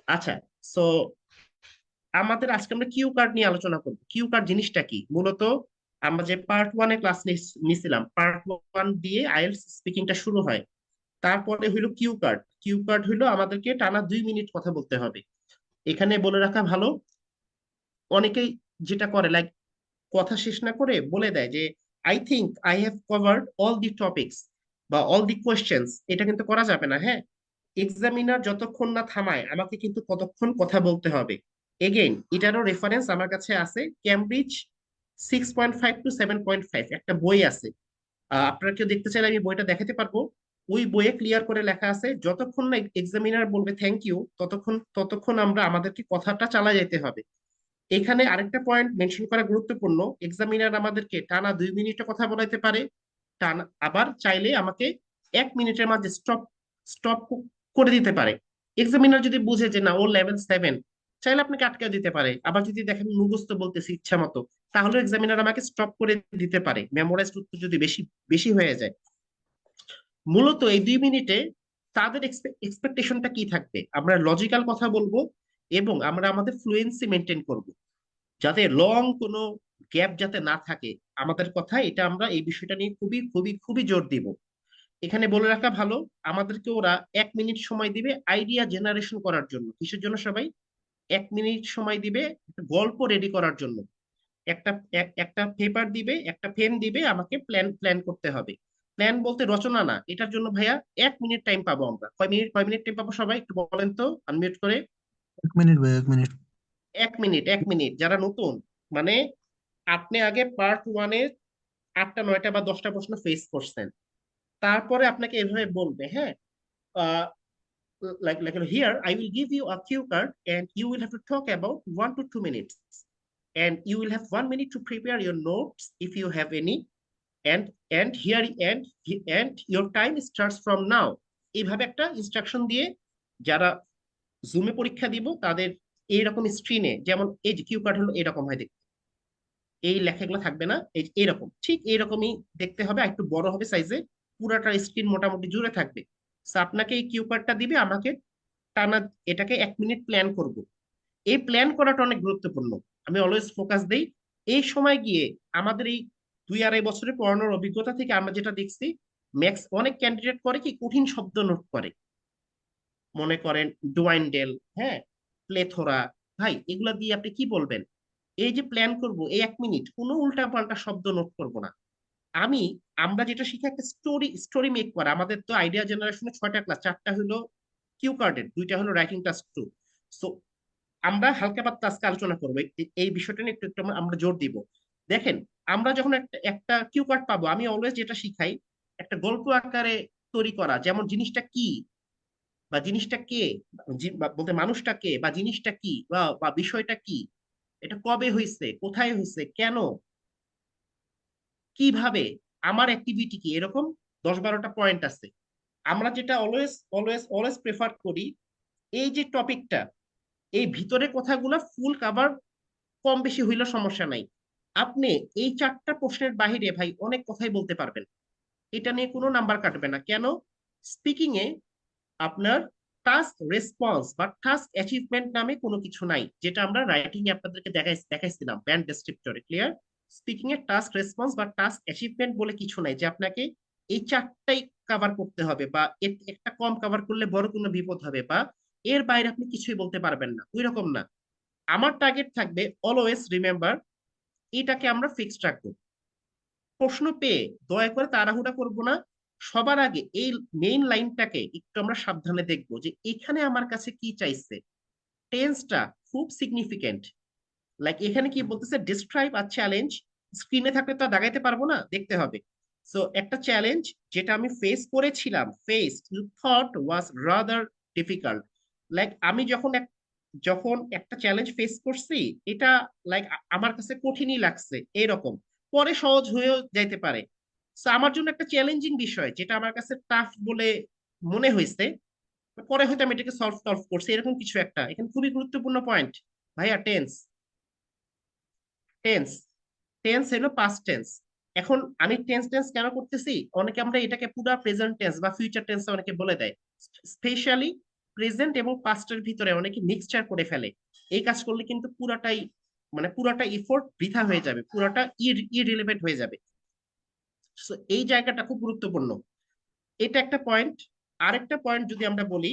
আচ্ছা, সো আমাদের আজকে আমরা কিউ কার্ড নিয়ে আলোচনা করবো। কিউ কার্ড জিনিসটা কি মূলত? আমরা যে পার্ট ওয়ানে ক্লাস নিছিলাম, পার্ট ওয়ান দিয়ে আইএলটিএস স্পিকিংটা শুরু হয়। তারপরে হইলো কিউ কার্ড। কিউ কার্ড হইলো আমাদেরকে টানা 2 মিনিট কথা বলতে হবে। এখানে বলে রাখা ভালো, অনেকেই যেটা করে লাইক কথা শেষ না করে বলে দেয় যে I think I have covered all the topics বা অল দি কোয়েশ্চেন্স। এটা কিন্তু করা যাবে না, হ্যাঁ। এক্সামিনার যতক্ষণ না থামায় আমাকে কিন্তু ততক্ষণ কথা বলতে হবে। এগেইন এটারও রেফারেন্স আমার কাছে আছে, ক্যামব্রিজ 6.5 to 7.5 একটা বই আছে। আপনারা কেউ দেখতে চাইলে আমি বইটা দেখাতে পারবো। ওই বইয়ে ক্লিয়ার করে লেখা আছে যতক্ষণ না এক্সামিনার বলবে থ্যাংক ইউ, ততক্ষণ ততক্ষণ আমরা আমাদেরকে কথাটা চালা যেতে হবে। এখানে আরেকটা পয়েন্ট মেনশন করা গুরুত্বপূর্ণ, এক্সামিনার আমাদেরকে টানা 2 মিনিটে কথা বলাইতে পারে। টানা আবার চাইলে আমাকে 1 মিনিটের মাঝে স্টপ স্টপ করে দিতে পারে। এক্সামিনার যদি বুঝে যে না ও লেভেল 7, চাইলে আপনাকে আটকে দিতে পারে। আবার যদি দেখেন মুখস্থ বলতেছি ইচ্ছা মতো, তাহলে এক্সামিনার আমাকে স্টপ করে দিতে পারে, মেমোরাইজড উত্তর যদি বেশি বেশি হয়ে যায়। মূলত এই 2 মিনিটে তাদের এক্সপেকটেশনটা কি থাকবে, আমরা লজিক্যাল কথা বলবো এবং আমরা আমাদের ফ্লুয়েন্সি মেনটেন করব, যাতে লং কোনো গ্যাপ যাতে না থাকে আমাদের কথা। এটা আমরা এই বিষয়টা নিয়ে খুবই খুবই খুবই জোর দিব। এখানে বলে রাখা ভালো, আমাদেরকে ওরা 1 মিনিট সময় দিবে আইডিয়া জেনারেশন করার জন্য। কিসের জন্য সবাই 1 মিনিট সময় দিবে? একটা গল্প রেডি করার জন্য। একটা একটা পেপার দিবে, একটা পেন দিবে, আমাকে প্ল্যান প্ল্যান করতে হবে। প্ল্যান বলতে রচনা না, এটার জন্য ভাইয়া 1 মিনিট টাইম পাবো আমরা। কয় মিনিট টাইম পাবো সবাই একটু বলেন তো, আনমিউট করে। 1 মিনিট ভাই, 1 মিনিট। 1 মিনিট, 1 মিনিট যারা নতুন, মানে আপনি আগে পার্ট ওয়ানে 8টা 9টা বা 10টা প্রশ্ন ফেস করছেন, তারপরে আপনাকে এভাবে বলবে, হ্যাঁ, like here I will give you a cue card and you will have to talk about 1 to 2 minutes, and you will have 1 minute to prepare your notes if you have any, and here and your time starts from now। এইভাবে একটা instruction দিয়ে যারা জুমে পরীক্ষা দিব তাদের এইরকম স্ক্রিনে, যেমন এই যে কিউ কার্ড হলো এরকম হয় দেখতে, এই লেখাগুলো থাকবে না, এই এরকম ঠিক এইরকমই দেখতে হবে, আর একটু বড় হবে সাইজে, পুরাটা স্ক্রিন মোটামুটি জুড়ে থাকবে। So আপনাকে এই কিউ কার্ডটা দিবে, আমাকে টানা এটাকে 1 মিনিট প্ল্যান করব। এই প্ল্যান করাটা অনেক গুরুত্বপূর্ণ। আমি অলওয়েজ ফোকাস দেই এই সময় গিয়ে। আমাদের এই 2 আড়াই বছরে পড়ানোর অভিজ্ঞতা থেকে আমরা যেটা দেখছি, ম্যাক্স অনেক ক্যান্ডিডেট করে কি কঠিন শব্দ নোট করে, মনে করেন ডুয়াইন্ডেল, হ্যাঁ, প্লেথোরা। ভাই এগুলা দিয়ে আপনি কি বলবেন? এই যে প্ল্যান করব এই 1 মিনিট কোনো উল্টা পাল্টা শব্দ নোট করব না। আমি আমরা যেটা শিখি একটা স্টোরি স্টোরি মেক করা। আমাদের তো আইডিয়া জেনারেশনে 6টা ক্লাস, 4টা হলো কিউ কার্ডের, 2টা হলো রাইটিং টাস্ক 2। সো আমরা হালকা পাতলা আজকে আলোচনা করবো এই বিষয়টা নিয়ে একটু একটু আমরা জোর দিব। দেখেন, আমরা যখন একটা একটা কিউ কার্ড পাবো, আমি অলওয়েজ যেটা শিখাই একটা গল্প আকারে তৈরি করা, যেমন জিনিসটা কি বা জিনিসটা কে, বা বলতে মানুষটা কে বা জিনিসটা কি বা বা বিষয়টা কি, এটা কবে হয়েছে, কোথায় হয়েছে, কেন, কিভাবে, আমার অ্যাক্টিভিটি কি, এরকম 10-12টা পয়েন্ট আছে। আমরা যেটা অলওয়েজ অলওয়েজ অলওয়েজ প্রেফার করি, এই যে টপিকটা, এই ভিতরে কথাগুলা ফুল কাভার কম বেশি হইলে সমস্যা নাই। আপনি এই 4টা প্রশ্নের বাহিরে ভাই অনেক কথাই বলতে পারবেন, এটা নিয়ে কোনো নাম্বার কাটবে না। কেন? স্পিকিং এ আপনার টাস্ক রেসপন্স বা টাস্ক অ্যাচিভমেন্ট নামে কোনো কিছু নাই, যেটা আমরা রাইটিং এ আপনাদেরকে দেখাইছিলাম ব্যান্ড ডেসক্রিপ্টরে। ক্লিয়ার? স্পিকিং এ টাস্ক রেসপন্স বা টাস্ক অ্যাচিভমেন্ট বলে কিছু নাই যে আপনাকে এই 4টাই কভার করতে হবে, বা এর একটা কম কভার করলে বড় কোনো বিপদ হবে, বা এর বাইরে আপনি কিছুই বলতে পারবেন না, ওই রকম না। আমার টার্গেট থাকবে অলওয়েজ রিমেম্বার, এটাকে আমরা ফিক্সড রাখবো। প্রশ্ন পেয়ে দয়া করে তাড়াহুড়া করব না। সবার আগে এই মেইন লাইনটাকে একটু আমরা সাবধানে দেখবো যে এখানে আমার কাছে কি চাইছে। টেন্সটা খুব সিগনিফিকেন্ট। লাইক এখানে কি বলতেছে, ডিসক্রাইব আর চ্যালেঞ্জ। স্ক্রিনে থাকলে তো আর দাগাইতে পারবো না, দেখতে হবে। সো একটা চ্যালেঞ্জ যেটা আমি ফেস করেছিলাম, face thought was rather difficult. Like আমি যখন একটা চ্যালেঞ্জ ফেস করছি, এটা লাইক আমার কাছে কঠিনই লাগছে এরকম, পরে সহজ হয়েও যাইতে পারে। So, আমার জন্য একটা চ্যালেঞ্জিং বিষয় যেটা আমার কাছে টাফ বলে মনে হয়েছে, পরে হয়তো আমি এটাকে সলভ টলভ করছি, এরকম কিছু একটা। এখানে খুবই গুরুত্বপূর্ণ পয়েন্ট ভাইয়া, টেন্স। টেন্স টেন্স হলো পাস্ট টেন্স। এখন আমি টেন্স টেন্স কেন করতেছি, অনেকে আমরা এটাকে পুরো প্রেজেন্ট টেন্স বা ফিউচার টেন্স অনেকে বলে দেয়। স্পেশালি প্রেজেন্ট এবং পাস্টের ভিতরে অনেকে মিক্সচার করে ফেলে। এই কাজ করলে কিন্তু পুরাটা এফোর্ট বৃথা হয়ে যাবে, পুরাটা ইররিলেভেন্ট হয়ে যাবে। So, এই জায়গাটা খুব গুরুত্বপূর্ণ। এটা একটা পয়েন্ট। আরেকটা পয়েন্ট যদি আমরা বলি,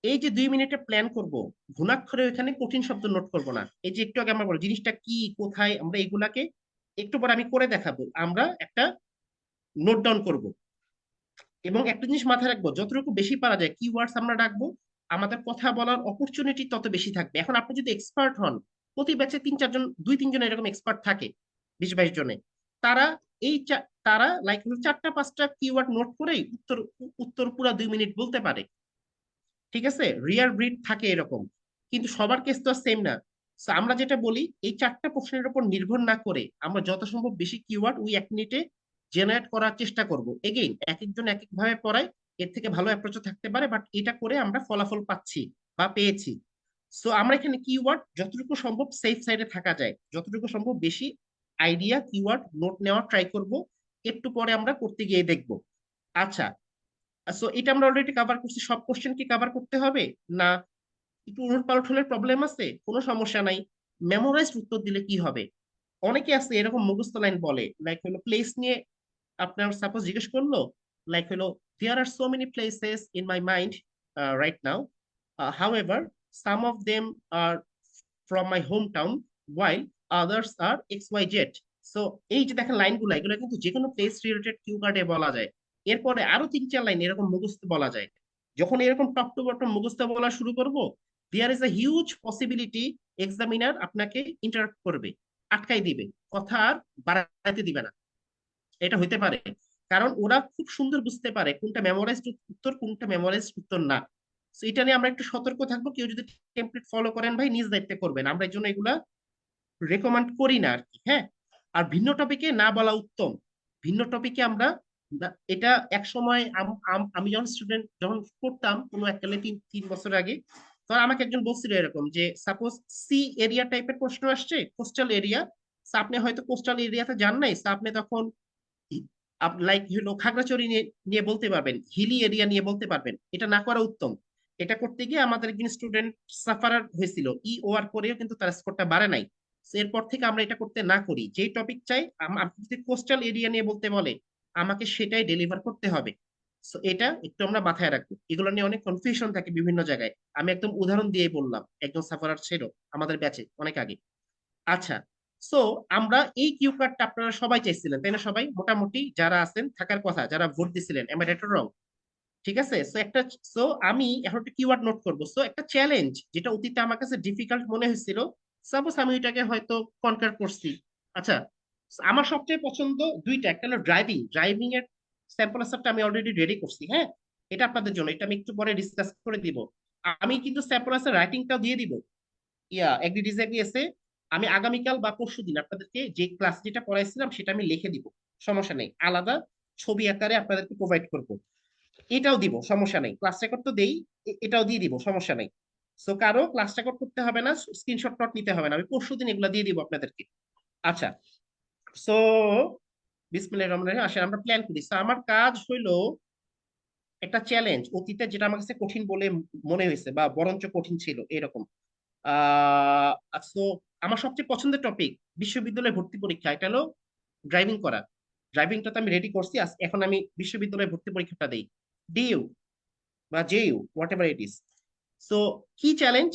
এই যে 2 মিনিটে প্ল্যান করব, ঘুণাক্ষরে ওখানে কঠিন শব্দ নোট করব না। এই যে একটু আগে আমরা বলি জিনিসটা কি কোথায়, আমরা এগুলাকে একটু পরে আমি করে দেখাবো, আমরা একটা নোট ডাউন করব। এবং একটা জিনিস মাথায় রাখবো, যতটুকু বেশি পারা যায় কিওয়ার্ডস আমরা রাখবো, আমাদের কথা বলার অপরচুনিটি তত বেশি থাকবে। এখন আপনি যদি এক্সপার্ট হন, প্রতি ব্যাচে 3-4 জন 2-3 জন এরকম এক্সপার্ট থাকে, 20-22 জনে, তারা তারা লাইক 4টা-5টা কিওয়ার্ড নোট করেই উত্তর উত্তর পুরা 2 মিনিট বলতে পারে। ঠিক আছে, রিয়ার ব্রিড থাকে এরকম, কিন্তু সবার কেস তো সেম না। So, আমরা যেটা বলি, এই 4টা প্রশ্নের উপর নির্ভর না করে আমরা যত সম্ভব বেশি কিওয়ার্ড ওই 1 মিনিটে জেনারেট করার চেষ্টা করব। এগেইন এক একজন এক এক ভাবে পড়ায়, এর থেকে ভালো অ্যাপ্রোচও থাকতে পারে, বাট এটা করে আমরা ফলাফল পাচ্ছি বা পেয়েছি। সো আমরা এখানে কিওয়ার্ড যতটুকু সম্ভব সেফ সাইডে থাকা যায়, যতটুকু সম্ভব বেশি আইডিয়া কিওয়ার্ড নোট নেওয়া ট্রাই করব। একটু পরে আমরা করতে গিয়ে দেখব। আচ্ছা, সো এটা আমরা অলরেডি কভার করছি। সব কোশ্চেন কি কভার করতে হবে না? একটু উলট পালট হলে প্রবলেম আছে, কোনো সমস্যা নাই। মেমোরাইজড উত্তর দিলে কি হবে? অনেকে আছে এরকম মুখস্থ লাইন বলে, লাইক হলো প্লেস নিয়ে আপনার সাপোজ জিজ্ঞেস করলো, লাইক হলো there are so many places in my mind right now, however some of them are from my hometown while others are XYZ। So এই যে দেখেন লাইনগুলো, এগুলো কিন্তু যে কোনো প্লেস রিলেটেড কিউ কার্ডে বলা যায়। এরপরে আরো 3-4 লাইন এরকম মুখস্থ বলা যায়। যখন এরকম টপ টু বটম মুখস্থ বলা শুরু করব, there is a huge possibility examiner আপনাকে ইন্টারাপ্ট করবে, আটকাই দিবে, কথা আর বাড়াইতে দিবে না। এটা হইতে পারে, কারণ ওরা খুব সুন্দর বুঝতে পারে কোনটা মেমোরাইজড উত্তর, কোনটা মেমোরাইজড উত্তর না। তো এটা নিয়ে আমরা একটু সতর্ক থাকবো। কেউ যদি টেমপ্লেট ফলো করেন ভাই, নিজ দায়িত্বে করবেন, আমরা এই জন্য এগুলা রেকমেন্ড করি না আর কি। হ্যাঁ, আর ভিন্ন টপিকে না বলা উত্তম। ভিন্ন টপিকে আমরা এটা এক সময় আমি যখন স্টুডেন্ট যখন পড়তাম কোনো এককালে 3 বছর আগে, তখন আমাকে একজন বলছিল এরকম যে সাপোজ সি এরিয়া টাইপের প্রশ্ন আসছে, কোস্টাল এরিয়া, আপনি হয়তো কোস্টাল এরিয়াতে যান নাই, আপনি তখন লাইক হলো খাগড়াছড়ি নিয়ে নিয়ে বলতে পারবেন, হিলি এরিয়া নিয়ে বলতে পারবেন। এটা না করা উত্তম। এটা করতে গিয়ে আমাদের একজন স্টুডেন্ট সাফারার হয়েছিল, ওয়ার করেও কিন্তু তার স্কোরটা বাড়ে নাই। So, এরপর থেকে আমরা এটা করতে না করি। যেই টপিক চাই, আপনি যদি কোস্টাল এরিয়া নিয়ে বলতে বলে, আমাকে সেটাই ডেলিভার করতে হবে। সো এটা একটু আমরা মাথায় রাখবো। এগুলো নিয়ে অনেক কনফিউশন থাকে বিভিন্ন জায়গায়। আমি একদম উদাহরণ দিয়ে বললাম, একজন সাফারার ছিল আমাদের ব্যাচে অনেক আগে। আচ্ছা, সো আমরা এই কিউ কার্ডটা আপনারা সবাই চাইছিলেন তাই না? সবাই মোটামুটি যারা আছেন থাকার কথা, যারা ভোট দিছিলেন, am I right or wrong? ঠিক আছে, সো আমি এখন একটা কিওয়ার্ড নোট করবো। সো একটা চ্যালেঞ্জ যেটা অতীতে আমার কাছে ডিফিকাল্ট মনে হয়েছিল, সাপোজ আমি ওইটাকে হয়তো কনকার করছি। আচ্ছা, আমার সবচেয়ে পছন্দ দুইটা, একটা হলো ড্রাইভিং। ড্রাইভিং এর স্যাম্পল আনসারটা আমি অলরেডি রেডি করছি। হ্যাঁ, এটা আপনাদের জন্য, এটা আমি একটু পরে ডিসকাস করে দিব। আমি কিন্তু স্যাম্পল আনসার রাইটিংটাও দিয়ে দিব। এগ্রি ডিসএগ্রি এসে আমি আগামীকাল বা পরশুদিন আপনাদেরকে যে ক্লাস যেটা পড়াইছিলাম সেটা আমি লিখে দিব, সমস্যা নেই। আলাদা ছবি আকারে আপনাদেরকে প্রোভাইড করব, এটাও দিব, সমস্যা নেই। ক্লাস রেকর্ড তো দেই, এটাও দিয়ে দিব, সমস্যা নেই। সো কারো ক্লাস রেকর্ড করতে হবে না, স্ক্রিনশট টট নিতে হবে না, আমি পরশুদিন এগুলো দিয়ে দিব আপনাদেরকে। আচ্ছা, সো বিসমিল্লাহির রহমানির রহিম, আসেন আমরা প্ল্যান করি। So, আমার কাজ হইলো একটা চ্যালেঞ্জ অতীতে যেটা আমার কাছে কঠিন বলে মনে হয়েছে বা বরঞ্চ কঠিন ছিল এরকম। সো আমার সবচেয়ে পছন্দের টপিক বিশ্ববিদ্যালয় ভর্তি পরীক্ষা, এটা হলো ড্রাইভিং করা। ড্রাইভিংটা তো আমি রেডি করছি, এখন আমি বিশ্ববিদ্যালয় ভর্তি পরীক্ষাটা দেই, ডিইউ বা JU, what ever it is. So কি চ্যালেঞ্জ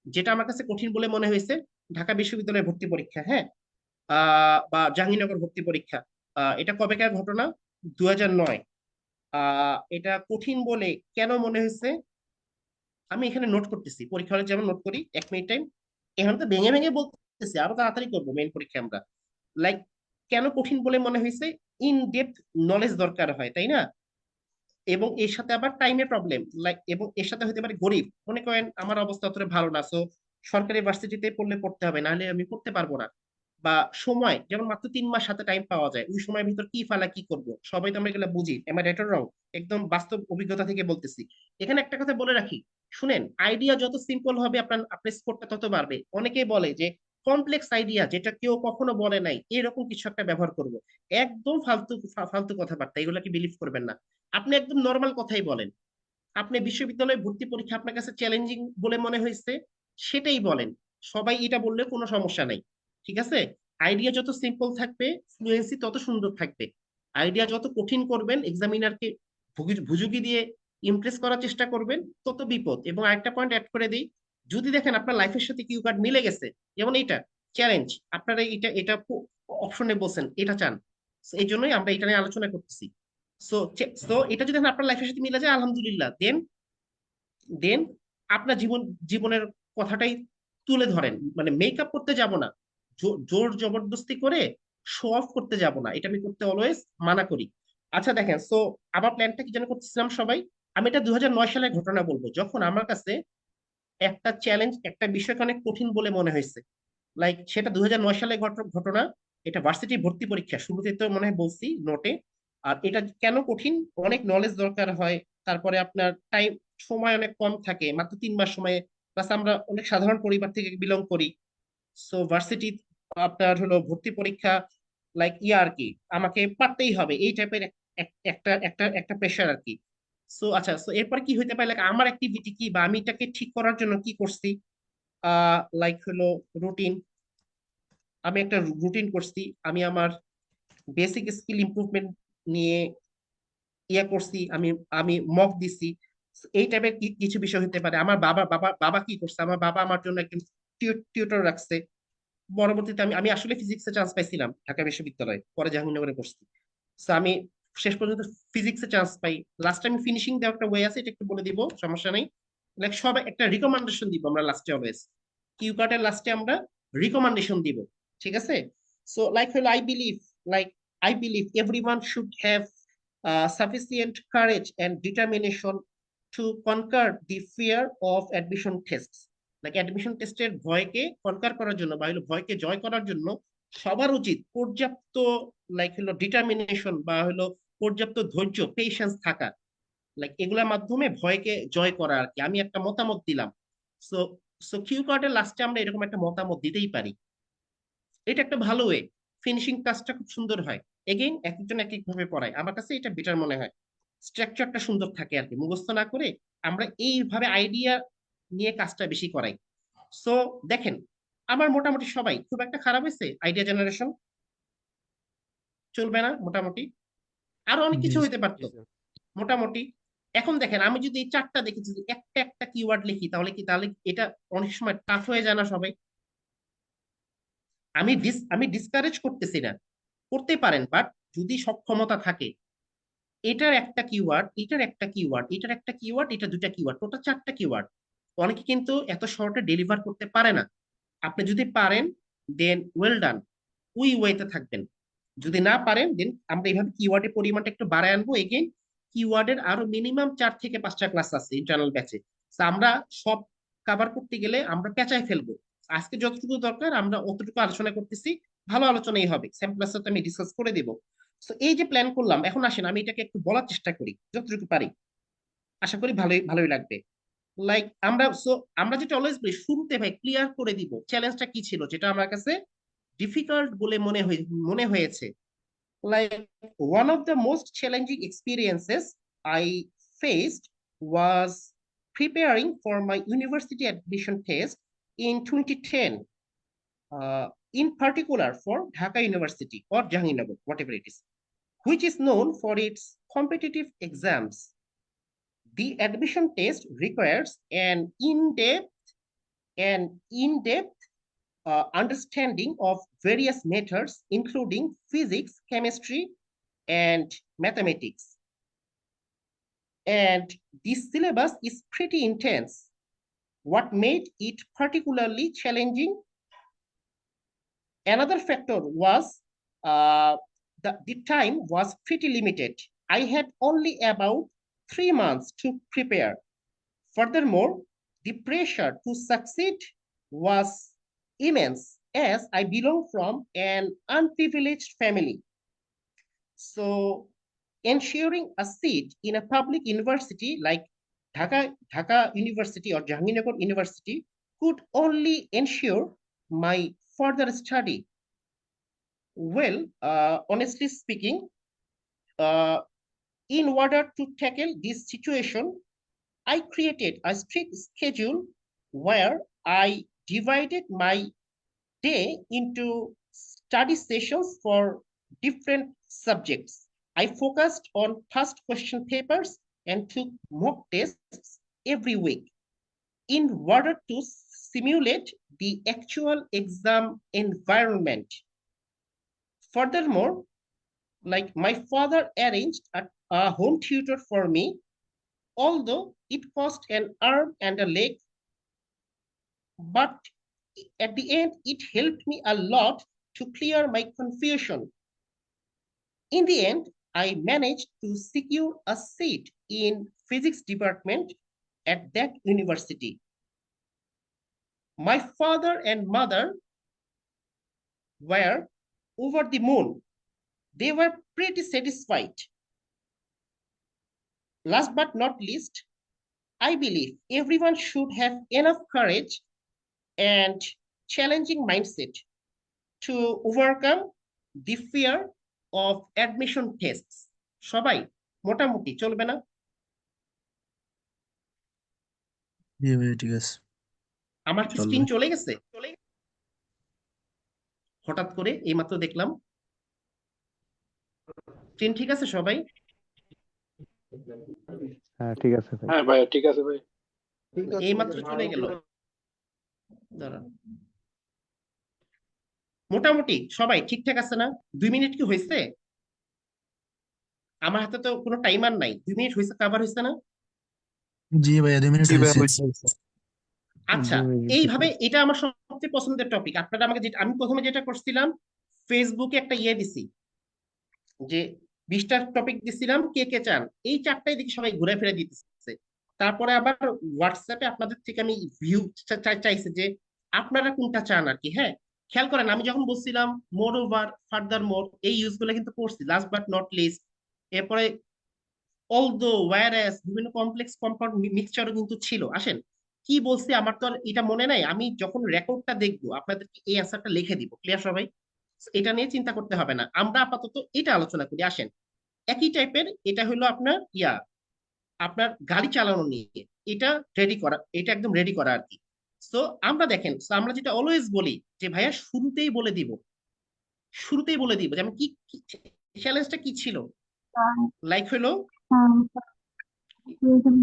যেটা আমার কাছে কঠিন বলে মনে হয়েছে? ঢাকা বিশ্ববিদ্যালয় ভর্তি পরীক্ষা, হ্যাঁ, বা জাহাঙ্গীরনগর ভর্তি পরীক্ষা। এটা কবেকার ঘটনা? 2009। এটা কঠিন বলে কেন মনে হয়েছে আমি এখানে নোট করতেছি, পরীক্ষা হলে যেমন নোট করি 1 মিনিট টাইম, এখানে তো ভেঙে ভেঙে বলতেছি, আরো তাড়াতাড়ি করবো মেইন পরীক্ষা আমরা। লাইক কেন কঠিন বলে মনে হয়েছে? ইন ডেপথ নলেজ দরকার হয়, তাই না? এবং এর সাথে আবার টাইমে প্রবলেম, লাইক এবং এর সাথে হতে পারে গরিব, মনে করেন আমার অবস্থা অতটা ভালো না, সো সরকারি ভার্সিটিতে পড়লে পড়তে হবে, নাহলে আমি পড়তে পারবো না। বা সময়, যেমন মাত্র 3 মাস হাতে টাইম পাওয়া যায়, ওই সময়ের ভিতর কি ফালা কি করব, সবাই তো আমরা এগুলো বুঝি। Am I right or wrong? একদম বাস্তব অভিজ্ঞতা থেকে বলতেছি। এখানে একটা কথা বলে রাখি, শুনেন, আইডিয়া যত সিম্পল হবে আপনার আপনার স্কোরটা তত বাড়বে। অনেকেই বলে যে কমপ্লেক্স আইডিয়া যেটা কেউ কখনো বলে নাই এরকম কিছু একটা ব্যবহার করব। একদম ফালতু ফালতু কথাবার্তা, এগুলো কি বিলিভ করবেন না। আপনি একদম নর্মাল কথাই বলেন, আপনি বিশ্ববিদ্যালয়ে ভর্তি পরীক্ষা আপনার কাছে চ্যালেঞ্জিং বলে মনে হয়েছে, সেটাই বলেন। সবাই এটা বললে কোনো সমস্যা নাই, ঠিক আছে? আইডিয়া যত সিম্পল থাকবে, ফ্লুয়েন্সি তত সুন্দর থাকবে। আইডিয়া যত কঠিন করবেন, এক্সামিনারকে ভুজুকি দিয়ে ইমপ্রেস করার চেষ্টা করবেন, তত বিপদ। এবং আরেকটা পয়েন্ট অ্যাড করে দিই, যদি দেখেন আপনার লাইফের সাথে কিউ কার্ড মিলে গেছে, যেমন এইটা চ্যালেঞ্জ, আপনারা এটা এটা অপশনে বলছেন এটা চান, So, এই জন্যই আমরা এটা নিয়ে আলোচনা করতেছি। সো সো এটা যদি আপনার লাইফের সাথে মিলে যায়, আলহামদুলিল্লাহ, দেন দেন আপনার জীবনের কথাটাই তুলে ধরেন। মানে মেকআপ করতে যাব না, জোর জবরদস্তি করে শো অফ করতে যাব না, এটা আমি করতে অলওয়েজ মানা করি। আচ্ছা দেখেন, সো আমার প্ল্যানটা কি যেন করতেছিলাম সবাই। আমি এটা 2009 সালের ঘটনা বলবো, যখন আমার কাছে একটা চ্যালেঞ্জ, একটা বিষয়কে অনেক কঠিন বলে মনে হয়েছে। লাইক সেটা 2009 সালে ঘটনা। এটা ভার্সিটি ভর্তি পরীক্ষা, শুরুতে তো মনে হয় বলছি নোটে। আর এটা কেন কঠিন, অনেক নলেজ দরকার হয়, তারপরে আপনার টাইম, সময় অনেক কম থাকে, মাত্র 3 মাস সময়ে। প্লাস আমরা অনেক সাধারণ পরিবার থেকে বিলং করি। সো ভার্সিটি আপনার হলো ভর্তি পরীক্ষা, লাইক ইয়া আর কি, আমাকে পারতেই হবে, এই টাইপের একটা একটা একটা প্রেশার আর কি। সো আচ্ছা, সো এরপর কি হইতে পারে, লাইক আমার অ্যাক্টিভিটি কি, বা আমি এটাকে ঠিক করার জন্য কি করছি। লাইক হলো রুটিন, আমি একটা রুটিন করছি। আমি আমার বেসিক স্কিল ইমপ্রুভমেন্ট নিয়ে ইয়া করছি। আমি আমি মক দিছি। এই টাইপের কিছু বিষয় হতে পারে। আমার বাবা বাবা বাবা কি করছে, আমার বাবা আমার জন্য একজন টিউটর রাখছে। পরবর্তীতে আমি আমি আসলে ফিজিক্সে চান্স পাইছিলাম ঢাকা বিশ্ববিদ্যালয়ে, পরে জাহাঙ্গীরনগরে পড়ছি। তো আমি শেষ পর্যন্ত ফিজিক্সে চান্স পাই। লাস্ট আমি ফিনিশিং দেওয়ার একটা ওয়ে আছে, এটা একটু বলে দিব, সমস্যা নেই। লাইক সবাই একটা রিকমেন্ডেশন দিব আমরা লাস্টে অলওয়েজ, কিউ কার্ডের লাস্টে আমরা রিকমেন্ডেশন দিব, ঠিক আছে? সো লাইক হলো like I believe everyone should have sufficient courage and determination to conquer the fear of admission tests. Like admission টেস্টের ভয়কে কনকার করার জন্য, বা হলো ভয়কে জয় করার জন্য সবার উচিত পর্যাপ্ত, লাইক হলো ডিটারমিনেশন, বা হলো পর্যাপ্ত ধৈর্য, পেশেন্স থাকা। লাইক এগুলোর মাধ্যমে ভয়কে জয় করা আর কি। আমি একটা মতামত দিলাম। সো সো কিউ কার্ডের লাস্টে আমরা এরকম একটা মতামত দিতেই পারি। এটা একটা ভালো ওয়ে, ফিনিশিং কাজটা খুব সুন্দর হয়। এগেইন এক একজন এক এক ভাবে পড়ায়, আমার কাছে এটা বেটার মনে হয়। স্ট্রাকচারটা সুন্দর থাকে আর কি, মুখস্থ না করে আমরা এইভাবে আইডিয়া নিয়ে কাজটা বেশি করাই। সো দেখেন, আমার মোটামুটি সবাই খুব একটা খারাপ হয়েছে, আইডিয়া জেনারেশন চলবে না মোটামুটি, আরো অনেক কিছু Yes. হইতে পারতো মোটামুটি। এখন দেখেন, আমি যদি এই চারটা দেখি, যদি একটা একটা কিওয়ার্ড লিখি, তাহলে এটা অনেক সময় টাফ হয়ে যায় না সবাই? আমি ডিসকারেজ করতেছি না, করতে পারেন, বাট যদি সক্ষমতা থাকে, এটার একটা কিওয়ার্ড, এটার একটা কিওয়ার্ড, এটার একটা কিওয়ার্ড, এটা দুটা কিওয়ার্ড, টোটাল 4টা কিওয়ার্ড, অনেকে কিন্তু এত শর্টে ডেলিভার করতে পারে না। আপনি যদি পারেন, দেন ওয়েল ডান, ওই ওয়েতে থাকবেন। যদি না পারেন, দেন আমরা এইভাবে কিওয়ার্ডের পরিমাণটা একটু বাড়ায় আনবো। এগেইন কিওয়ার্ডের আরো মিনিমাম 4 থেকে 5টা ক্লাস আছে ইন্টারনাল ব্যাচে। আমরা সব কভার করতে গেলে আমরা পেঁচায় ফেলবো। আজকে যতটুকু দরকার আমরা অতটুকু আলোচনা করতেছি, ভালো আলোচনাই হবে, স্যাম্পল তো আমি ডিসকাস করে দিব। তো এই যে প্ল্যান করলাম, এখন আসেন আমি এটাকে একটু বলার চেষ্টা করি যতটুকু পারি, আশা করি ভালোই ভালোই লাগবে। লাইক আমরা যেটা অলওয়েজ বলি, শুরুতে ভাই ক্লিয়ার করে দিব চ্যালেঞ্জটা কি ছিল, যেটা আমার কাছে ডিফিকাল্ট বলে মনে হয়েছে। Like one of the most challenging experiences I faced was preparing for my university admission test in 2010, in particular for Dhaka University or Jahangirnagar, whatever it is, which is known for its competitive exams. The admission test requires an in-depth understanding of various methods, including physics, chemistry, and mathematics. And this syllabus is pretty intense. What made it particularly challenging? Another factor was the time was pretty limited. I had only about 3 months to prepare. Furthermore, the pressure to succeed was immense as I belong from an unprivileged family. So, ensuring a seat in a public university like Dhaka University or Jahangirnagar University could only ensure my further study. Well, honestly speaking, in order to tackle this situation, I created a strict schedule where I divided my day into study sessions for different subjects. I focused on past question papers and took mock tests every week in order to simulate the actual exam environment. Furthermore, like my father arranged a home tutor for me, although it cost an arm and a leg, but at the end, it helped me a lot to clear my confusion. In the end, I managed to secure a seat in physics department at that university. My father and mother were over the moon. They were pretty satisfied. Last but not least, I believe everyone should have enough courage and challenging mindset to overcome the fear of admission tests. সবাই মোটামুটি চলবে না? জি ভাইয়া ঠিক আছে আমার কি চলবে স্ক্রিন চলে গেছে? হঠাৎ করে এইমাত্র দেখলাম। স্ক্রিন ঠিক আছে সবাই? হ্যাঁ ঠিক আছে ভাই। হ্যাঁ ভাই ঠিক আছে ভাই। এইমাত্র চলে গেল। দাঁড়ান। মোটামুটি সবাই ঠিকঠাক আছে না? 2 মিনিট কি হয়েছে? আমার হাতে তো কোনো টাইমার নাই। 2 মিনিট হয়েছে, কভার হয়েছে না? জি ভাইয়া 2 মিনিট জি ভাই হয়েছে আচ্ছা, এইভাবে এটা আমার সবচেয়ে পছন্দের টপিক। আপনারা আমাকে যেটা, আমি প্রথমে যেটা করছিলাম, ফেসবুকে একটা ইয়ে দিছি যে 20টা টপিক দিছিলাম, কে কে চান, এই 4টাই দেখি সবাই ঘুরে ফিরে দিতেছে। তারপরে আবার হোয়াটসঅ্যাপে আপনাদের থেকে আমি ভিউ চাইছে যে আপনারা কোনটা চান আর কি। হ্যাঁ, খেয়াল করেন আমি যখন বলছিলাম মোর ওভার, ফার্দার মোর, এই ইউজ গুলো কিন্তু করছি। লাস্ট বাট নট লিস্ট, এরপরে অলদো, ওয়্যারএস, বিভিন্ন কমপ্লেক্স কম্পাউন্ড মিক্সচারও কিন্তু ছিল। আসেন, কি বলছি আমার তো আর এটা মনে নাই। আমি যখন রেকর্ডটা দেখবো আপনাদেরকে এই অ্যান্সারটা লিখে দিব। ক্লিয়ার সবাই? এটা নিয়ে চিন্তা করতে হবে না, আমরা আপাতত এটা আলোচনা করি। আসেন, একই টাইপের, এটা হলো আপনার আপনার গাড়ি চালানো নিয়ে। এটা রেডি করা, এটা একদম রেডি করা আর কি। সো আমরা দেখেন, so আমরা যেটা অলওয়েজ বলি যে ভাইয়া শুরুতেই বলে দিব, শুরুতেই বলে দিব যে আমি কি চ্যালেঞ্জটা কি ছিল। লাইক হলো,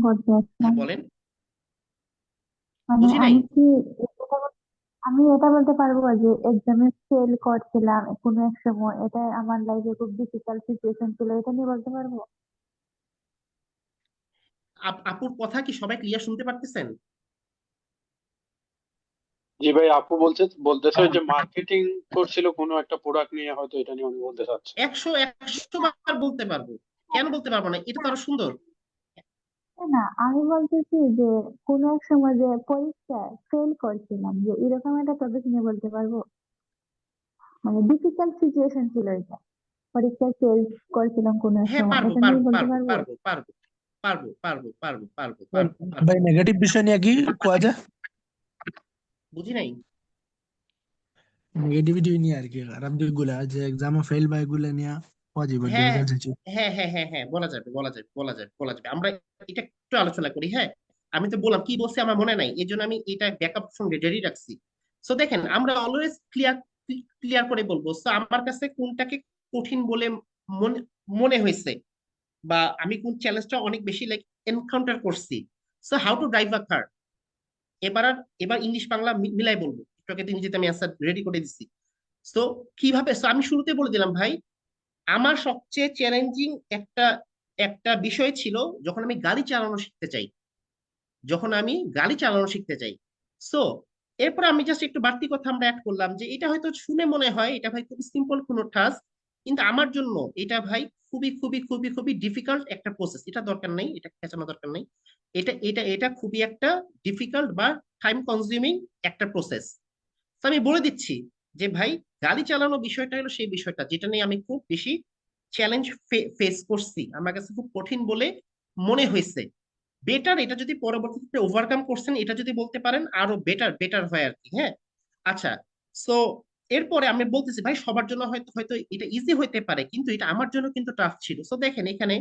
করতে আসলাম। বলেন, মানে বুঝি নাই। আমি এটা বলতে পারবো যে এক্সামে ফেল করছিলাম কোনো এক সময়, এটা আমার লাইফে খুব ডিফিকাল্ট সিচুয়েশন ছিল, এটা নিয়ে বলতে পারবো। আপুর কথা কি সবাই ক্লিয়ার শুনতে পারতেছেন? জি ভাই, আপু বলতেছে যে মার্কেটিং করছিল কোনো একটা প্রোডাক্ট নিয়ে, হয়তো এটা নিয়ে উনি বলতে চাচ্ছে। 100 বার বলতে পারবো, কেন বলতে পারবো না? এটা তো আরো সুন্দর। না, আমি বলতেছি যে কোনো এক সময় যে পরীক্ষায় ফেল করছিলাম, যে এরকম একটা টপিক নিয়ে বলতে পারবো। মানে ডিফিকাল্ট সিচুয়েশন ছিল এটা, পরীক্ষায় ফেল করছিলাম কোনো এক হ্যাঁ, সময়, পারবো এটা নিয়ে পারবো বলতে পারবো পারবো। পারবো পারবো পারবো পারবো পারবো পারবো পারবো পারবো। ভাই নেগেটিভ বিষয় নিয়ে কি কোয়া যায়? বুঝি নাই। নেগেটিভিটি নিয়ে আর কি, খারাপ দিকগুলা যে এক্সামে ফেল বা এগুলা নিয়ে কোয়া যাবে হ্যাঁ ডিফিকাল্ট সিচুয়েশন। হ্যাঁ হ্যাঁ হ্যাঁ হ্যাঁ, বলা যাবে বলা যাবে বলা যাবে বলা যাবে। আমরা এটা একটু আলোচনা করি। হ্যাঁ, আমি তো বললাম কি বলছি আমার মনে নাই, এই জন্য আমি এটা ব্যাকআপ সঙ্গে রেডি রাখছি। সো দেখেন, আমরা অলওয়েজ ক্লিয়ার ক্লিয়ার করে বলবো। সো আমার কাছে কোনটাকে কঠিন বলে মনে মনে হয়েছে, বা আমি কোন চ্যালেঞ্জটা অনেক বেশি লাইক এনকাউন্টার করছি। So how to drive a car, এবার ইংলিশ বাংলা মিলাই বলবো। একটু আগে ইংরেজিতে আমি অ্যান্সার রেডি করে দিচ্ছি। সো কিভাবে, সো আমি শুরুতে বলে দিলাম ভাই, আমার সবচেয়ে চ্যালেঞ্জিং একটা একটা বিষয় ছিল যখন আমি গাড়ি চালানো শিখতে চাই, যখন আমি গাড়ি চালানো শিখতে চাই। সো এরপর আমি জাস্ট একটু বাড়তি কথা আমরা অ্যাড করলাম যে এটা হয়তো শুনে মনে হয় এটা ভাই খুবই সিম্পল কোনো টাস্ক, কিন্তু আমার জন্য এটা ভাই খুবই খুবই খুবই খুবই ডিফিকাল্ট একটা প্রসেস। এটা দরকার নেই, এটা খেঁচানো দরকার নেই। এটা এটা এটা খুবই একটা ডিফিকাল্ট বা টাইম কনজিউমিং একটা প্রসেস। তো আমি বলে দিচ্ছি যে ভাই, গাড়ি চালানো বিষয়টা হলো সেই বিষয়টা যেটা নিয়ে আমি খুব বেশি চ্যালেঞ্জ ফেস করছি, আমার কাছে খুব কঠিন বলে মনে হয়েছে। বেটার এটা যদি পরবর্তীতে ওভারকাম করছেন, এটা যদি বলতে পারেন আরো বেটার বেটার হয় আর কি। হ্যাঁ, আচ্ছা। সো এরপরে আমি বলতেছি ভাই সবার জন্য হয়তো হয়তো এটা ইজি হইতে পারে, কিন্তু এটা আমার জন্য কিন্তু টাফ ছিল। সো দেখেন এখানে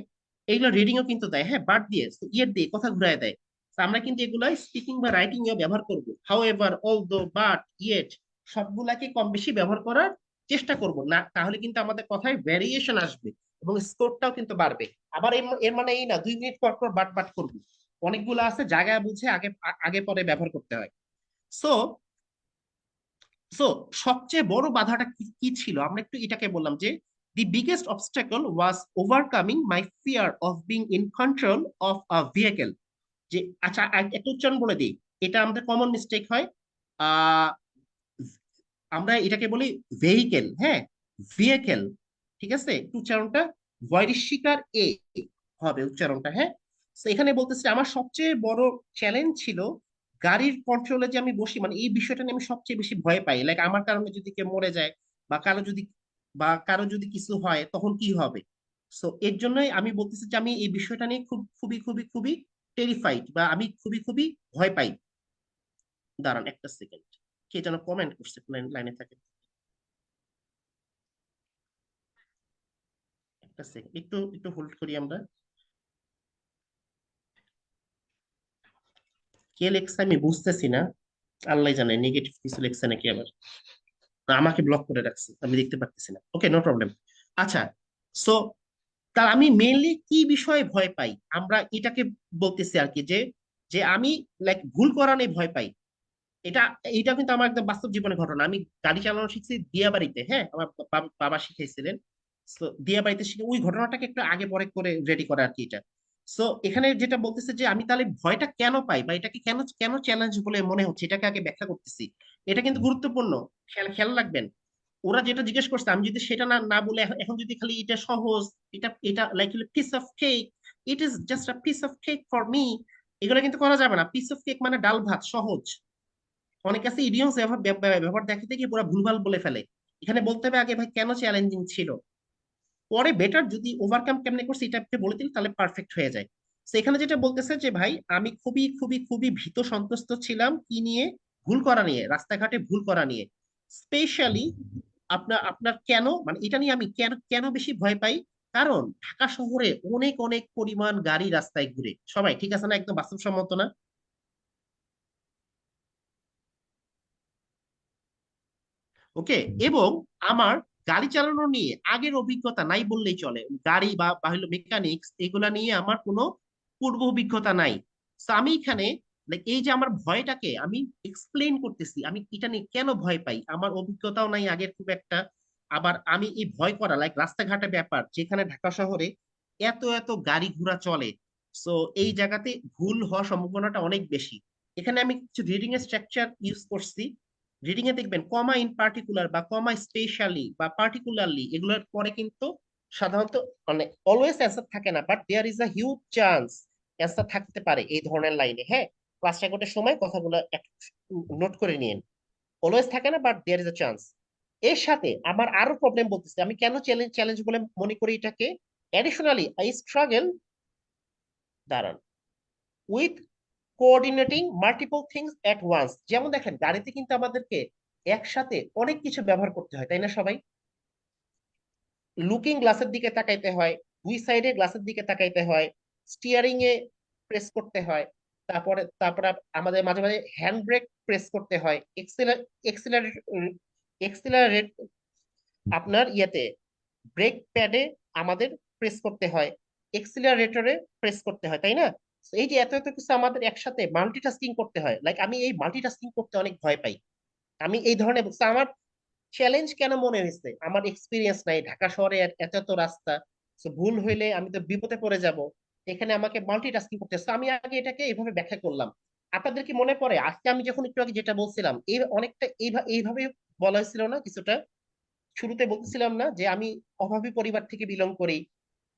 এইগুলো রিডিংও কিন্তু দেয়, হ্যাঁ, বাদ দিয়ে ইয়ের দিয়ে কথা ঘুরায় দেয়। তো আমরা কিন্তু এগুলো স্পিকিং বা রাইটিং এ ব্যবহার করব। হাউএভার, অলদো, বাট, ইয়েট সবগুলাকে কম বেশি ব্যবহার করার চেষ্টা করব, না তাহলে কিন্তু আমাদের কথায় ভ্যারিয়েশন আসবে এবং স্কোরটাও কিন্তু বাড়বে। আবার এর মানে এই না 2 মিনিট পর পর বাট বাট করবো। অনেকগুলো আছে জায়গায় বুঝে আগে আগে পরে ব্যবহার করতে হয়। সো সো সবচেয়ে বড় বাধাটা কি কি ছিল, আমরা একটু এটাকে বললাম যে দি biggest obstacle was overcoming my fear of being in control of a vehicle. যে আচ্ছা একটা উচ্চারণ বলে দিই, এটা আমাদের কমন মিস্টেক হয়। আহ আমরা এটাকে বলি ভেহিকেল, হ্যাঁ, ভেহিকেল, ঠিক আছে, একটু উচ্চারণটা বৈরিশিকার এ হবে উচ্চারণটা, হ্যাঁ। তো এখানে বলতেছি আমার সবচেয়ে বড় চ্যালেঞ্জ ছিল গাড়ির কন্ট্রোলে যে আমি বসি, মানে এই বিষয়টা নিয়ে আমি সবচেয়ে বেশি ভয় পাই। লাইক আমার কারণে যদি কেউ মরে যায় বা কারো যদি কিছু হয় তখন কি হবে। সো এর জন্যই আমি বলতেছি যে আমি এই বিষয়টা নিয়ে খুবই খুবই খুবই টেরিফাইড, বা আমি খুবই খুবই ভয় পাই। দাঁড়ান একটা সেকেন্ড, কে যেন কমেন্ট করছে, লাইনে থাকে, একটা সেকেন্ড, একটু একটু হোল্ড করি আমরা। কে লেখছে আমি বুঝতেছি না, আল্লাহ জানে নেগেটিভ কিছু লেখছে নাকি আবার, না, আমাকে ব্লক করে রাখছে আমি দেখতে পাচ্ছি না। ওকে, নো প্রবলেম। আচ্ছা, সো তার আমি মেইনলি কি বিষয়ে ভয় পাই, আমরা এটাকে বলতেছি আর কি, যে যে আমি লাইক ভুল করা নিয়ে ভয় পাই। এটা এটা কিন্তু আমার একদম বাস্তব জীবনের ঘটনা। আমি গাড়ি চালানো শিখছি দিয়াবাড়িতে, হ্যাঁ, আমার বাবা শিখাইছিলেন। তো দিয়াবাড়িতে শিখে ওই ঘটনাটাকে একটু আগে পরে করে রেডি করা আর কি এটা। সো এখানে যেটা বলতেছে যে আমি তাহলে ভয়টা কেন পাই বা এটাকে কেন কেন চ্যালেঞ্জ বলে মনে হচ্ছে, এটাকে আগে ব্যাখ্যা করতেছি। এটা কিন্তু গুরুত্বপূর্ণ, খেয়াল খেয়াল রাখবেন। ওরা যেটা জিজ্ঞেস করছে আমি যদি সেটা না না বলে এখন যদি খালি এটা সহজ, এটা এটা like piece of cake, it is just a piece of cake for me, এগুলো কিন্তু করা যাবে না। পিস অফ কেক মানে ডাল ভাত সহজ। অনেক কাছে ইডিয়মস ব্যবহার দেখাতে গিয়ে পুরো ভুলভাল বলে ফেলে। এখানে বলতে হবে আগে ভাই কেন চ্যালেঞ্জিং ছিল, পরে বেটার যদি ওভারকাম কেমনে করছে এটা আপনি বলে দিলে তাহলে পারফেক্ট হয়ে যায়। তো এখানে যেটা বলতেছে যে ভাই আমি খুবই খুবই খুবই ভীত সন্ত্রস্ত ছিলাম কি নিয়ে, ভুল করা নিয়ে, রাস্তাঘাটে ভুল করা নিয়ে। স্পেশালি আপনার আপনার কেন মানে এটা নিয়ে আমি কেন কেন বেশি ভয় পাই, কারণ ঢাকা শহরে অনেক অনেক পরিমাণ গাড়ি রাস্তায় ঘুরে, সবাই ঠিক আছে না, একদম বাস্তবসম্মত না? ওকে, এবং আমার গাড়ি চালানো নিয়ে আগের অভিজ্ঞতা নাই বললেই চলে। গাড়ি বা হলো মেকানিক্স এগুলা নিয়ে আমার কোনো পূর্ব অভিজ্ঞতা নাই। তো আমি এখানে like, এই যে আমার ভয়টাকে আমি এক্সপ্লেইন করতেছি, আমি এটা নিয়ে কেন ভয় পাই, আমার অভিজ্ঞতাও নাই আগের খুব একটা। আবার আমি এই ভয় করা লাইক রাস্তাঘাটের ব্যাপার, যেখানে ঢাকা শহরে এত এত গাড়ি ঘোড়া চলে, সো এই জায়গাতে ভুল হওয়ার সম্ভাবনাটা অনেক বেশি। এখানে আমি কিছু রিডিং এর স্ট্রাকচার ইউজ করছি। রিডিং এ দেখবেন কমা ইন পার্টিকুলার বা কমা স্পেশালি বা পার্টিকুলারলি এগুলোর পরে কিন্তু সাধারণত মানে অলওয়েজ অ্যান্সার থাকে না, but there is a huge chance answer থাকতে পারে এই ধরনের লাইনে, হ্যাঁ। ক্লাস রেকর্ডের সময় কথাগুলো নোট করে নিন। অলওয়েজ থাকে না, but there is a chance. এর সাথে আমার আরো প্রবলেম বলতেছে, আমি কেন চ্যালেঞ্জ চ্যালেঞ্জ বলে মনে করি এটাকে, অ্যাডিশনালি আই স্ট্রাগল, দাঁড়ান, with coordinating multiple things at once. যেমন দেখেন গাড়িতে কিন্তু আমাদেরকে একসাথে অনেক কিছু ব্যবহার করতে হয়, তাই না সবাই? লুকিং গ্লাসের দিকে তাকাইতে হয়, দুই সাইডে গ্লাসের দিকে তাকাইতে হয়, স্টিয়ারিং এ প্রেস করতে হয়, তারপরে আমাদের মাঝে মাঝে হ্যান্ড ব্রেক প্রেস করতে হয়, এক্সিলারেট এক্সিলারেট আপনার ইয়েতে ব্রেক প্যাডে আমাদের প্রেস করতে হয়, এক্সিলারেটরে প্রেস করতে হয়, তাই না? So এই যে এত এত কিছু আমাদের একসাথে মাল্টিটাস্কিং করতে হয়, লাইক আমি এই মাল্টিটাস্কিং করতে অনেক ভয় পাই। আমি এই ধরনের so আমার চ্যালেঞ্জ কেন মনে হয়েছে, আমার এক্সপিরিয়েন্স নাই ঢাকা শহরে এত এত রাস্তা, তো ভুল হইলে আমি তো বিপদে পড়ে যাব, এখানে আমাকে মাল্টিটাস্কিং করতে হবে। So আমি আগে এটাকে এইভাবে ব্যাখ্যা করলাম। আপনাদের কি মনে পড়ে আজকে আমি যখন একটু আগে যেটা বলছিলাম এই অনেকটা এইভাবে বলা হয়েছিল না কিছুটা? শুরুতে বলতেছিলাম না যে আমি অভাবী পরিবার থেকে বিলং করি,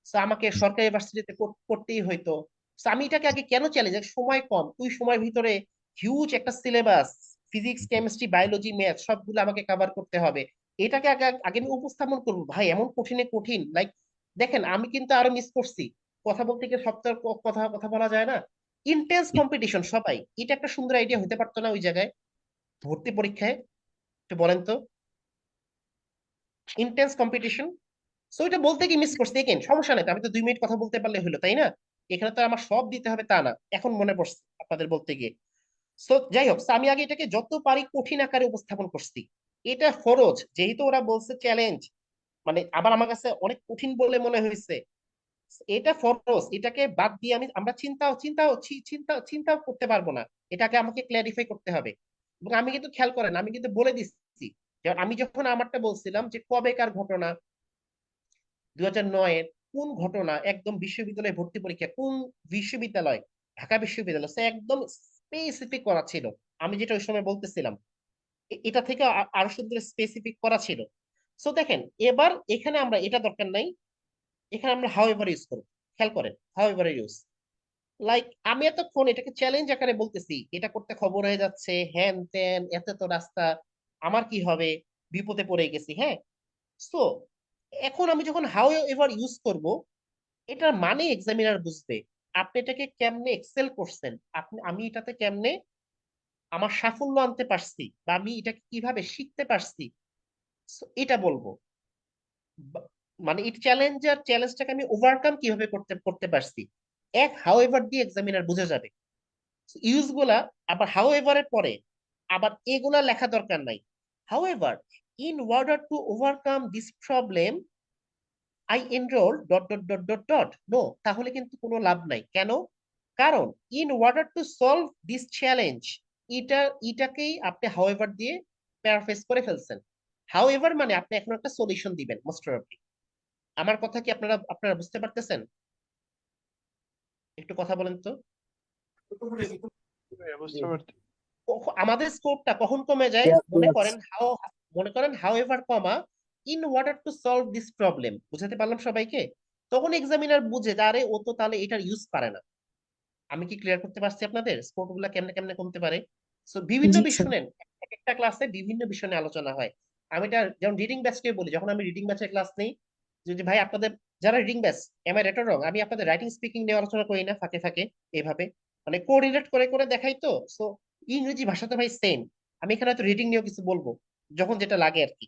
তো আমাকে সরকারি ভার্সিটিতে পড়তেই হইতো। তো আমি এটাকে আগে কেন চ্যালেঞ্জ, সময় কম, ওই সময়ের ভিতরে হিউজ একটা syllabus, physics chemistry biology math সবগুলো আমাকে কভার করতে হবে, এটাকে আগে আগে আমি উপস্থাপন করবো ভাই এমন কঠিনে কঠিন লাইক। দেখেন আমি কিন্তু আরো মিস করছি, কথা বলতে গিয়ে সব তো আর কথা কথা বলা যায় না। ইন্টেন্স কম্পিটিশন, সবাই এটা একটা সুন্দর আইডিয়া হতে পারতো না ওই জায়গায় ভর্তি পরীক্ষায়? একটু বলেন তো, ইন্টেন্স কম্পিটিশন। সো এটা বলতে কি মিস করছি, দেখেন সমস্যা নাই তো, আমি তো 2 মিনিট কথা বলতে পারলে হলো, তাই না? এখানে তো আমার সব দিতে হবে তা না, এখন মনে পড়ছে আপনাদের বলতে গিয়ে। সো যাই হোক, so আমি আগে এটাকে যত পারি কঠিন আকারে উপস্থাপন করছি। এটা ফরজ, যেহেতু ওরা বলছে চ্যালেঞ্জ, মানে আবার আমার কাছে অনেক কঠিন বলে মনে হয়েছে। এটা ফরজ, এটাকে বাদ দিয়ে আমরা চিন্তা করতে পারবো না। এটাকে আমাকে ক্ল্যারিফাই করতে হবে। এবং আমি কিন্তু খেয়াল করেন, আমি কিন্তু বলে দিচ্ছি, যেমন আমি যখন আমারটা বলছিলাম যে কবেকার ঘটনা, 2009-এর কোন ঘটনা, একদম বিশ্ববিদ্যালয়ে ভর্তি পরীক্ষা কোন বিশ্ববিদ্যালয়, ঢাকা বিশ্ববিদ্যালয়, সে একদম স্পেসিফিক করা ছিল। আমি যেটা ওই সময় বলতেছিলাম, এটা থেকে আরো সুন্দর স্পেসিফিক করা ছিল। সো দেখেন, এবার এখানে আমরা এটা দরকার নাই, এখানে আমরা হাউ এভার ইউজ করবো। খেয়াল করেন, হাউ এভার ইউজ, লাইক আমি এতক্ষণ এটাকে চ্যালেঞ্জ আকারে বলতেছি, এটা করতে খবর হয়ে যাচ্ছে, হ্যান ত্যান, এত তো রাস্তা, আমার কি হবে, বিপদে পড়ে গেছি, হ্যাঁ। সো এখন আমি যখন হাউ এভার ইউজ করব, এটার মানে এক্সামিনার বুঝবে আপনি এটাকে কেমনে এক্সেল করছেন, আমি এটাতে কেমনে আমার সাফল্য আনতে পারছি, বা আমি এটাকে কিভাবে শিখতে পারছি। So, এটা বলবো। বা- মানে এই চ্যালেঞ্জটাকে আমি ওভারকাম কিভাবে করতে করতে পারছি, এক হাউ এভার দিয়ে এক্সামিনার বুঝে যাবে। ইউজ গুলা আবার হাউ এভারের পরে আবার এগুলা লেখা দরকার নাই। However, in order to overcome this problem I enrol dot dot dot dot dot, no, তাহলে কিন্তু কোনো লাভ নাই। কেন? কারণ in order to solve this challenge, এটাকেই আপনি হাউএভার দিয়ে প্যারাফ্রেজ করে ফেলছেন। হাউএভার মানে আপনি এখন একটা সলিউশন দিবেন মোস্ট প্রবাবলি। আমার কথা কি আপনারা বুঝতে পারতেছেন? একটু কথা বলেন তো। বুঝতে পারছি। আমাদের স্কোপটা কখন কমে যায়, Yes, মনে yes. করেন মনে করেন how ever comma in order to solve this problem, বুঝাতে পারলাম সবাইকে? তখন এক্সামিনার বুঝে যে আরে ও তো তাহলে এটার ইউজ পারে না। আমি কি ক্লিয়ার করতে পারছি আপনাদের স্কোপ গুলা কেমনে কেমনে কমতে পারে? সো বিভিন্ন জি বিষয় স্যার। নেন, এক একটা ক্লাসে বিভিন্ন বিষয় নিয়ে আলোচনা হয়। আমি এটা যেমন রিডিং ব্যাচকে বলি, যখন আমি রিডিং ব্যাচের ক্লাস নেই, যদি ভাই আপনাদের যারা reading batch, am I right or wrong, আমি আপনাদের রাইটিং স্পিকিং নিয়ে আলোচনা করি না ফাঁকে ফাঁকে এইভাবে, মানে কোরিলেট করে করে দেখাই তো। সো ইংরেজি ভাষা তো ভাই সেম, আমি এখানে হয়তো রিডিং নিয়েও কিছু বলবো যখন যেটা লাগে আর কি।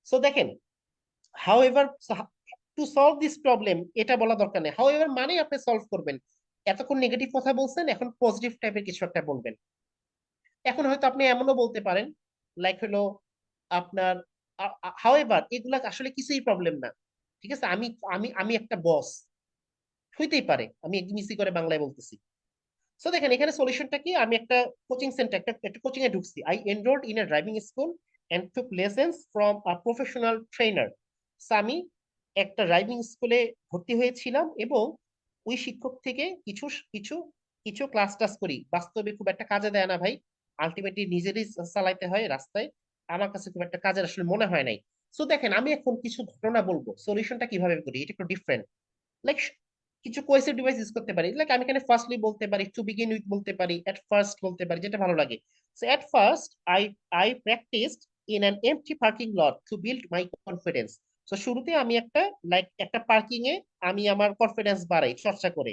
সো দেখেন, how ever two solve this problem এটা বলা দরকার নেই, হাউ এভার মানে আপনি সলভ করবেন। এতক্ষণ নেগেটিভ কথা বলছেন, এখন পজিটিভ টাইপের কিছু একটা বলবেন। এখন হয়তো আপনি এমনও বলতে পারেন, লাইক হলো আপনার, হাউএভার এগুলা আসলে কিছুই প্রবলেম না, ঠিক আছে, আমি আমি আমি একটা বস, হইতেই পারে, আমি একদম ইসি করে বাংলায় বলতেছি। সো দেখেন এখানে সলিউশনটা কি, আমি একটা কোচিং সেন্টার, একটা কোচিং এ ঢুকছি, I enrolled in a driving school and took lessons from a professional trainer. আমি একটা ড্রাইভিং স্কুলে ভর্তি হয়েছিলাম এবং ওই শিক্ষক থেকে কিছু কিছু কিছু ক্লাস টাস করি। বাস্তবে খুব একটা কাজে দেয় না ভাই, আলটিমেটলি নিজেরই চালাইতে হয় রাস্তায়, আমার কাছে খুব একটা কাজের আসলে মনে হয় নাই। সো দেখেন, আমি এখন কিছু ঘটনা বলবো, সলিউশনটা কিভাবে করি এটা একটু ডিফারেন্ট। লাইক কিছু কোয়েসিভ ডিভাইস ইউজ করতে পারি, লাইক আমি এখানে ফার্স্টলি বলতে পারি, টু বিগিন উইথ বলতে পারি, এট ফার্স্ট বলতে পারি, যেটা ভালো লাগে। So at first I practised in an empty parking lot to build my confidence. So শুরুতে আমি একটা পার্কিং এ আমি আমার কনফিডেন্স বাড়াই চর্চা করে।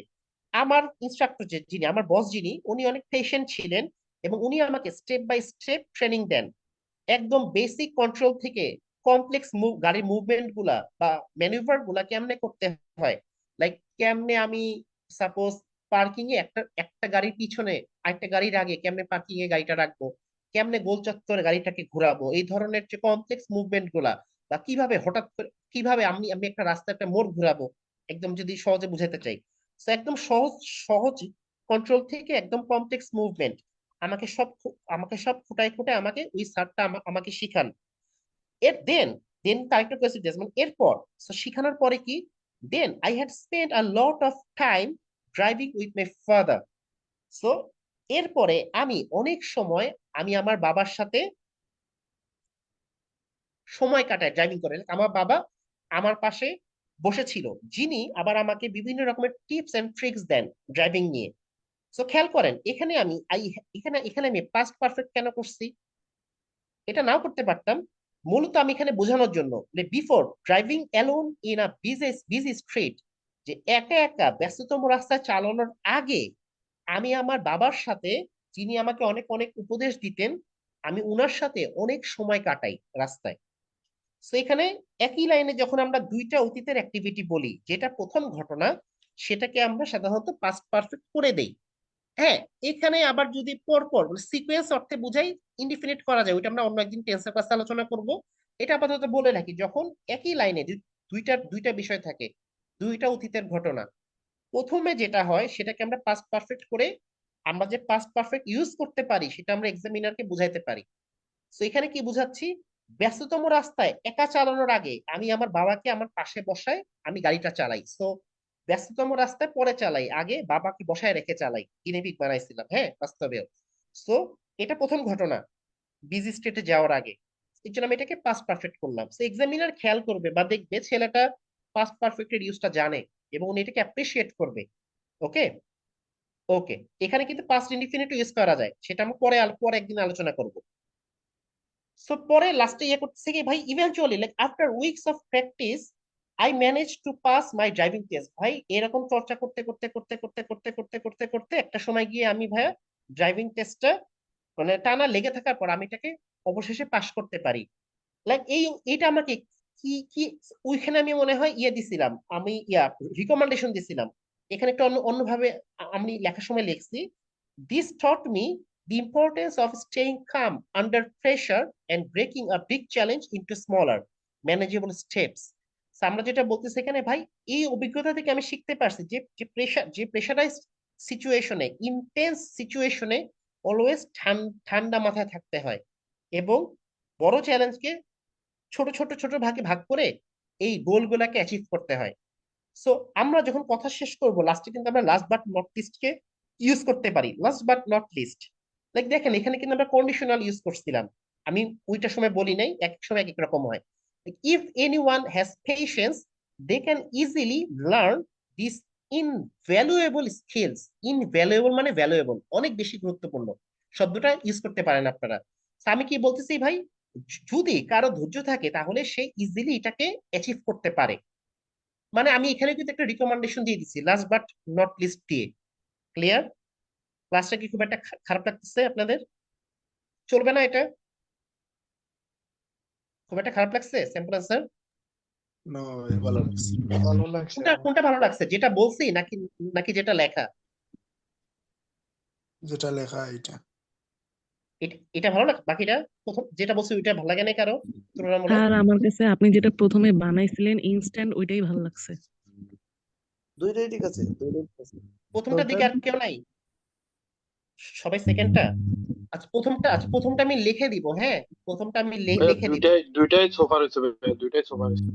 আমার ইনস্ট্রাক্টর যিনি, আমার বস যিনি, উনি অনেক পেশেন্ট ছিলেন এবং উনি আমাকে স্টেপ বাই স্টেপ ট্রেনিং দেন, একদম বেসিক কন্ট্রোল থেকে কমপ্লেক্স গাড়ির মুভমেন্ট গুলা বা ম্যানুভার গুলা কেমনে করতে হয়, লাইক কেমনে আমি সাপোজ পার্কিং এ একটা একটা গাড়ির পিছনে আরেকটা গাড়ির আগে কেমনে পার্কিং এ গাড়িটা রাখবো, কেমনে গোল চত্বরে গাড়িটাকে ঘোরাবো, এই ধরনের যে কমপ্লেক্স মুভমেন্ট গুলা, বা কিভাবে হঠাৎ করে কিভাবে আমি আমি একটা রাস্তা একটা মোড় ঘোরাবো, একদম যদি সহজে বুঝাতে চাই। তো একদম সহজ সহজ কন্ট্রোল থেকে একদম কমপ্লেক্স মুভমেন্ট, আমাকে সব ফুটায় ফুটায় আমাকে ওই স্যারটা আমাকে শিখান। এর দেন আরেকটা কোয়েশ্চেন দিয়েছে, মানে এরপর, so শিখানোর পরে কি, then I had spend a lot of time driving with my father. So এরপরে আমি অনেক সময় আমি আমার বাবার সাথে সময় কাটাই ড্রাইভিং করে। আমার বাবা আমার পাশে বসেছিল, যিনি আবার আমাকে বিভিন্ন রকমের টিপস এন্ড ট্রিক্স দেন ড্রাইভিং নিয়ে। সো খেয়াল করেন, এখানে আমি এখানে এখানে আমি পাস্ট পারফেক্ট কেন করছি, এটা নাও করতে পারতাম। মূলত আমি এখানে বোঝানোর জন্য, before driving alone in a busy street, যে একা একা ব্যস্ততম রাস্তায় চালানোর আগে আমি আমার বাবার সাথে, যিনি আমাকে অনেক অনেক উপদেশ দিতেন, আমি উনার সাথে অনেক সময় কাটাই রাস্তায়। তো এখানে একই লাইনে যখন আমরা দুইটা অতীতের অ্যাক্টিভিটি বলি, যেটা প্রথম ঘটনা সেটাকে আমরা সাধারণত পাস্ট পারফেক্ট করে দেই। হ্যাঁ, এখানে আবার যদি পরপর সিকোয়েন্স অর্থে বুঝাই, ইনডিফিনিট করা যায়, ওইটা আমরা অন্য একদিন টেন্সের ক্লাসে আলোচনা করব। এটা আপাতত বলে রাখি, যখন একই লাইনে দুইটা দুইটা বিষয় থাকে, দুইটা অতীতের ঘটনা, প্রথমে যেটা হয় সেটাকে আমরা পাস্ট পারফেক্ট করে আমরা যে পাস্ট পারফেক্ট ইউজ করতে পারি সেটা আমরা এক্সামিনারকে বুঝাইতে পারি। তো এখানে কি বুঝাচ্ছি, ব্যস্ততম রাস্তায় একা চালানোর আগে আমি আমার বাবাকে আমার পাশে বসায় আমি গাড়িটা চালাই। সো ব্যস্ততম রাস্তায় পরে চালাই, আগে বাবাকে বসায় রেখে চালাই, কিনেপিক বানাইছিলাম, হ্যাঁ বাস্তবেও। সো এটা প্রথম ঘটনা, বিজি স্টেটে যাওয়ার আগে। এই জন্য আমি এটাকে পাস্ট পারফেক্ট করলাম। সো এক্সামিনার খেয়াল করবে বা দেখবে ছেলেটা পাস্ট পারফেক্টের ইউজটা জানে এবং উনি এটাকে অ্যাপ্রিসিয়েট করবে। ওকে, ওকে। এখানে কিন্তু পাস্ট ইনডিফিনিট ইউজ করা যায়, সেটা আমরা পরে একদিন আলোচনা করব। সো পরে লাস্টে ইয়ে করতেছে কি ভাই, eventually like after weeks of practice I manage to pass my driving test. ভাই এরকম চর্চা করতে করতে করতে করতে করতে করতে করতে করতে একটা সময় গিয়ে আমি ভাইয়া ড্রাইভিং টেস্টটা মানে টানা লেগে থাকার পর আমি এটাকে অবশেষে পাশ করতে পারি। লাইক এইটা আমাকে কি কি ওইখানে আমি মনে হয় ইয়ে দিছিলাম, আমি রিকমেন্ডেশন দিছিলাম। এখানে একটা অন্যভাবে আমি লেখার সময় লিখছি, this taught me the importance of staying calm under pressure and breaking a big challenge into smaller manageable steps. So, আমরা যেটা বলতেছি এখানে ভাই, এই অভিজ্ঞতা থেকে আমি শিখতে পারছি যে প্রেশারাইজ সিচুয়েশনে, ইন্টেন্স সিচুয়েশনে অলওয়েজ ঠান্ডা মাথায় থাকতে হয় এবং বড় চ্যালেঞ্জকে ছোট ছোট ছোট ভাগে ভাগ করে এই গোলগুলাকে অ্যাচিভ করতে হয়। সো আমরা যখন কথা শেষ করব লাস্টে কিন্তু আমরা last but not list K use করতে পারি, last but not list. Like দেখেন এখানে কিন্তু আমরা কন্ডিশনাল ইউজ করছিলাম, আমি ওইটার সময় বলি নাই, এক এক সময় এক এক রকম হয়। If anyone has patience they can easily learn this invaluable skills. Invaluable মানে ভ্যালুয়েবল, অনেক বেশি গুরুত্বপূর্ণ শব্দটা ইউজ করতে পারেন আপনারা। তো আমি কি বলতেছি ভাই, যদি কারো ধৈর্য থাকে তাহলে সে ইজিলি এটাকে অ্যাচিভ করতে পারে। মানে আমি এখানে কিন্তু একটা রিকমেন্ডেশন দিয়ে দিচ্ছি লাস্ট বাট নট লিস্ট দিয়ে। ক্লিয়ার? ক্লাসটা কি খুব একটা খারাপ লাগতেছে আপনাদের? চলবে না এটা? খুব একটা খারাপ লাগছে? Simple answer. নো, ভালো লাগছে। ভালো লাগছে কোনটা আমার। কোনটা ভালো লাগছে, যেটা বলছি নাকি নাকি যেটা লেখা? যেটা লেখা এটা। এটা ভালো লাগে, বাকিটা প্রথম যেটা বলছি ওইটা ভালো লাগে না কারো তুলনামূলক? স্যার আমার কাছে আপনি যেটা প্রথমে বানাইছিলেন ইনস্ট্যান্ট ওইটাই ভালো লাগছে। দুইটাই ঠিক আছে, দুইটাই ঠিক আছে। প্রথমটার দিকে আর কেউ নাই, সবাই সেকেন্ডটা? আচ্ছা প্রথমটা আমি লিখে দিব, হ্যাঁ প্রথমটা আমি ভাইয়া লিখে দিব। দুইটাই সোফা রয়েছে ভাইয়া, দুইটাই সোফা রয়েছে।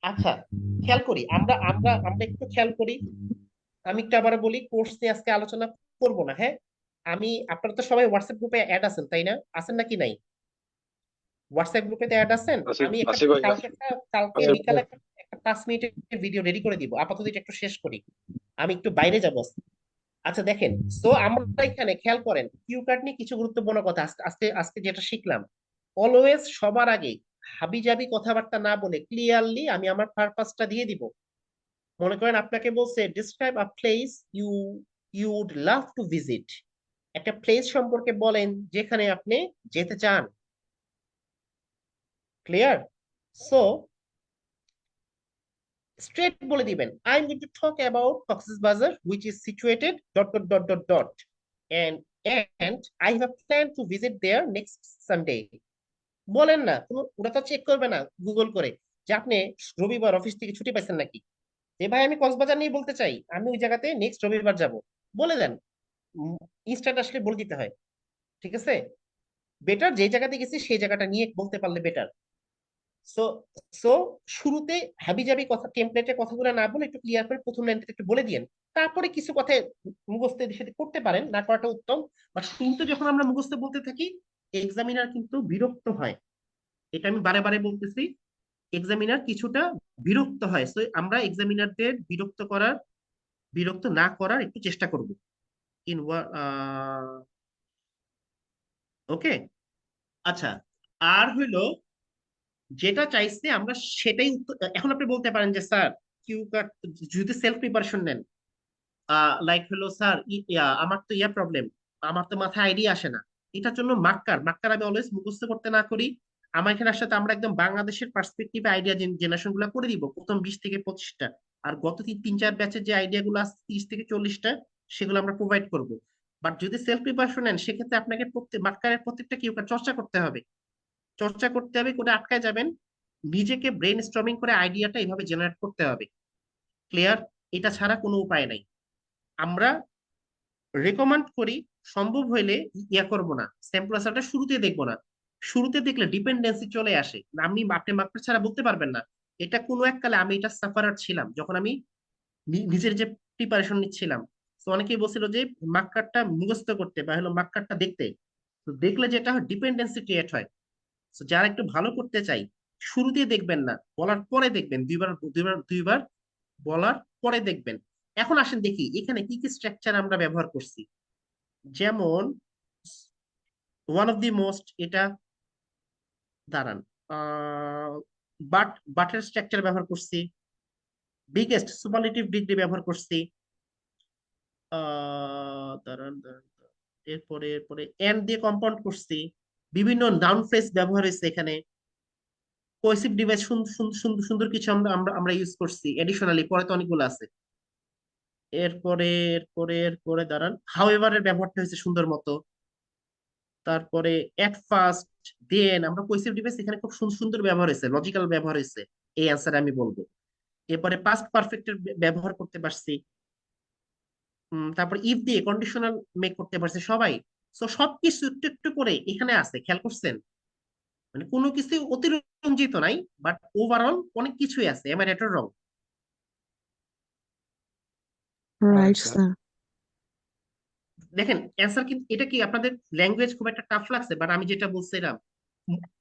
আচ্ছা, খেয়াল করি আমরা আমরা আমরা একটু খেয়াল করি। আমি একটু আবার বলি, কোর্স নিয়ে আজকে আলোচনা করব না, হ্যাঁ। আমি আপনারা তো সবাই হোয়াটসঅ্যাপ গ্রুপে অ্যাড আছেন তাই না? আছেন নাকি নাই? হোয়াটসঅ্যাপ গ্রুপেতে অ্যাড আছেন? আসি আমি একটা আসি ভাই কালকে আসি। কালকে আসি বিকালে একটা 5 মিনিটের ভিডিও রেডি করে দিব, আপাতত এটা একটু শেষ করি, আমি একটু বাইরে যাব। আচ্ছা দেখেন, তো আমরা এখানে খেয়াল করেন কিউ কার্ড নিয়ে কিছু গুরুত্বপূর্ণ কথা আজকে আজকে আজকে যেটা শিখলাম। অলওয়েজ সবার আগে হাবিজাবি কথাবার্তা না বলে ক্লিয়ারলি আমি আমার পারপাসটা দিয়ে দিব। মনে করেন আপনাকে বলছে describe a place you you would love to visit. একটা প্লেস সম্পর্কে বলেন যেখানে আপনি যেতে চান। ক্লিয়ার? সো স্ট্রেট বলে দিবেন, I am going to talk about Cox's Bazar which is situated dot dot dot dot dot and and I have plan to visit there next Sunday. বলেন না, ওরা তো চেক করবে না গুগল করে যে আপনি রবিবার অফিস থেকে ছুটি পাইছেন নাকি। যে ভাই আমি কক্সবাজার নিয়ে বলতে চাই, আমি ওই জায়গাতে নেক্সট রবিবার যাব, বলে দেন। ইনস্ট্যান্ট আসলে বলে দিতে হয়, ঠিক আছে? বেটার যে জায়গাতে গেছি সেই জায়গাটা নিয়ে বলতে পারলে বেটার। সো সো শুরুতে হাবিজাবি কথা টেমপ্লেটের কথাগুলো না বলে একটু ক্লিয়ার করে প্রথম লাইনটা একটু বলে দিয়েন। তারপরে কিছু কথা মুখস্থ এদিক সেদিক করতে পারেন, না করাটা উত্তম। বাট শুরুতে যখন আমরা মুখস্থ বলতে থাকি এক্সামিনার কিন্তু বিরক্ত হয়, এটা আমি বারে বারে বলতেছি। এক্সামিনার কিছুটা বিরক্ত হয়, সো আমরা এক্সামিনারদের বিরক্ত না করার একটু চেষ্টা করব। ইন ওকে, আচ্ছা। আর হইলো যেটা চাইছে আমরা সেটাই এখন আপনি বলতে পারেন যে স্যার কিউ কার্ড যদি সেলফ প্রিপারেশন নেন, লাইক হলো স্যার আমার তো প্রবলেম, আমার তো মাথায় আইডিয়া আসে না। এটার জন্য মার্কার আমি অলওয়েজ মুখস্থ করতে না করি, আমার এখানে সাথে আমরা একদম বাংলাদেশের পার্সপেক্টিভে আইডিয়া জেনারেশন গুলো করে দিব প্রথম 20 থেকে 25টা। আর গত 3-4 ব্যাচের যে আইডিয়া গুলো আছে 30 থেকে 40টা, সেগুলো আমরা প্রোভাইড করব। বাট যদি সেলফ প্রিপারেশন নেন, সেক্ষেত্রে আপনাকে মার্কারের প্রত্যেকটা কিউকার চর্চা করতে হবে, করে আটকায় যাবেন। নিজেকে ব্রেন স্টর্মিং করে আইডিয়াটা এইভাবে জেনারেট করতে হবে। ক্লিয়ার? এটা ছাড়া কোনো উপায় নাই। আমরা রেকমেন্ড করি সম্ভব হইলে ইয়া করবো না, স্যাম্পল আনসারটা শুরুতে দেখবো না। শুরুতে দেখলে ডিপেন্ডেন্সি চলে আসে, আপনি মার্কার ছাড়া বলতে পারবেন না। এটা কোনো এক কালে আমি এটা সাফারার ছিলাম, যখন আমি নিজের যে প্রিপারেশন নিচ্ছিলাম। তো অনেকেই বলছিল যে মার্কারটা মুখস্থ করতে বা হলো মার্কারটা দেখতে, তো দেখলে যেটা হয় ডিপেন্ডেন্সি ক্রিয়েট হয়। তো যারা একটু ভালো করতে চাই, শুরুতে দেখবেন না, বলার পরে দেখবেন, দুইবার বলার পরে দেখবেন। এখন আসেন দেখি এখানে কি কি স্ট্রাকচার আমরা ব্যবহার করছি। যেমন ওয়ান অফ দি মোস্ট, এটা দাঁড়ান, বাটের স্ট্রাকচার ব্যবহার করছি, বিগেস্ট সুপারলেটিভ ডিগ্রি ব্যবহার করছি, দাঁড়ান, এরপরে এন্ড দিয়ে কম্পাউন্ড করছি, বিভিন্ন নাউন ফ্রেজ ব্যবহার হয়েছে এখানে, কোহেসিভ ডিভাইস সুন্দর সুন্দর কিছু আমরা ইউজ করছি এডিশনালি, পরে তো অনেকগুলো আছে। এরপরে দাঁড়ান, হাউএভার এর ব্যবহারটা হয়েছে সুন্দর মতো। তারপরে এট ফার্স্ট, দেন, আমরা কোহেসিভ ডিভাইস এখানে খুব সুন্দর ব্যবহার হয়েছে, লজিক্যাল ব্যবহার হয়েছে, এই অ্যান্সারে আমি বলবো। এরপরে পাস্ট পারফেক্টের ব্যবহার করতে পারছি। তারপর ইফ দিয়ে কন্ডিশনাল মেক করতে পারছে সবাই। তো সবকিছু একটু একটু করে এখানে আছে, খেয়াল করছেন? মানে কোনো কিছু অতিরঞ্জিত নাই, বাট ওভারঅল অনেক কিছুই আছে। Am I right or wrong? Right sir. Sir. দেখেন অ্যান্সার কিন্তু এটা কি আপনাদের ল্যাঙ্গুয়েজ খুব একটা টাফ লাগছে? বাট আমি যেটা বলছিলাম,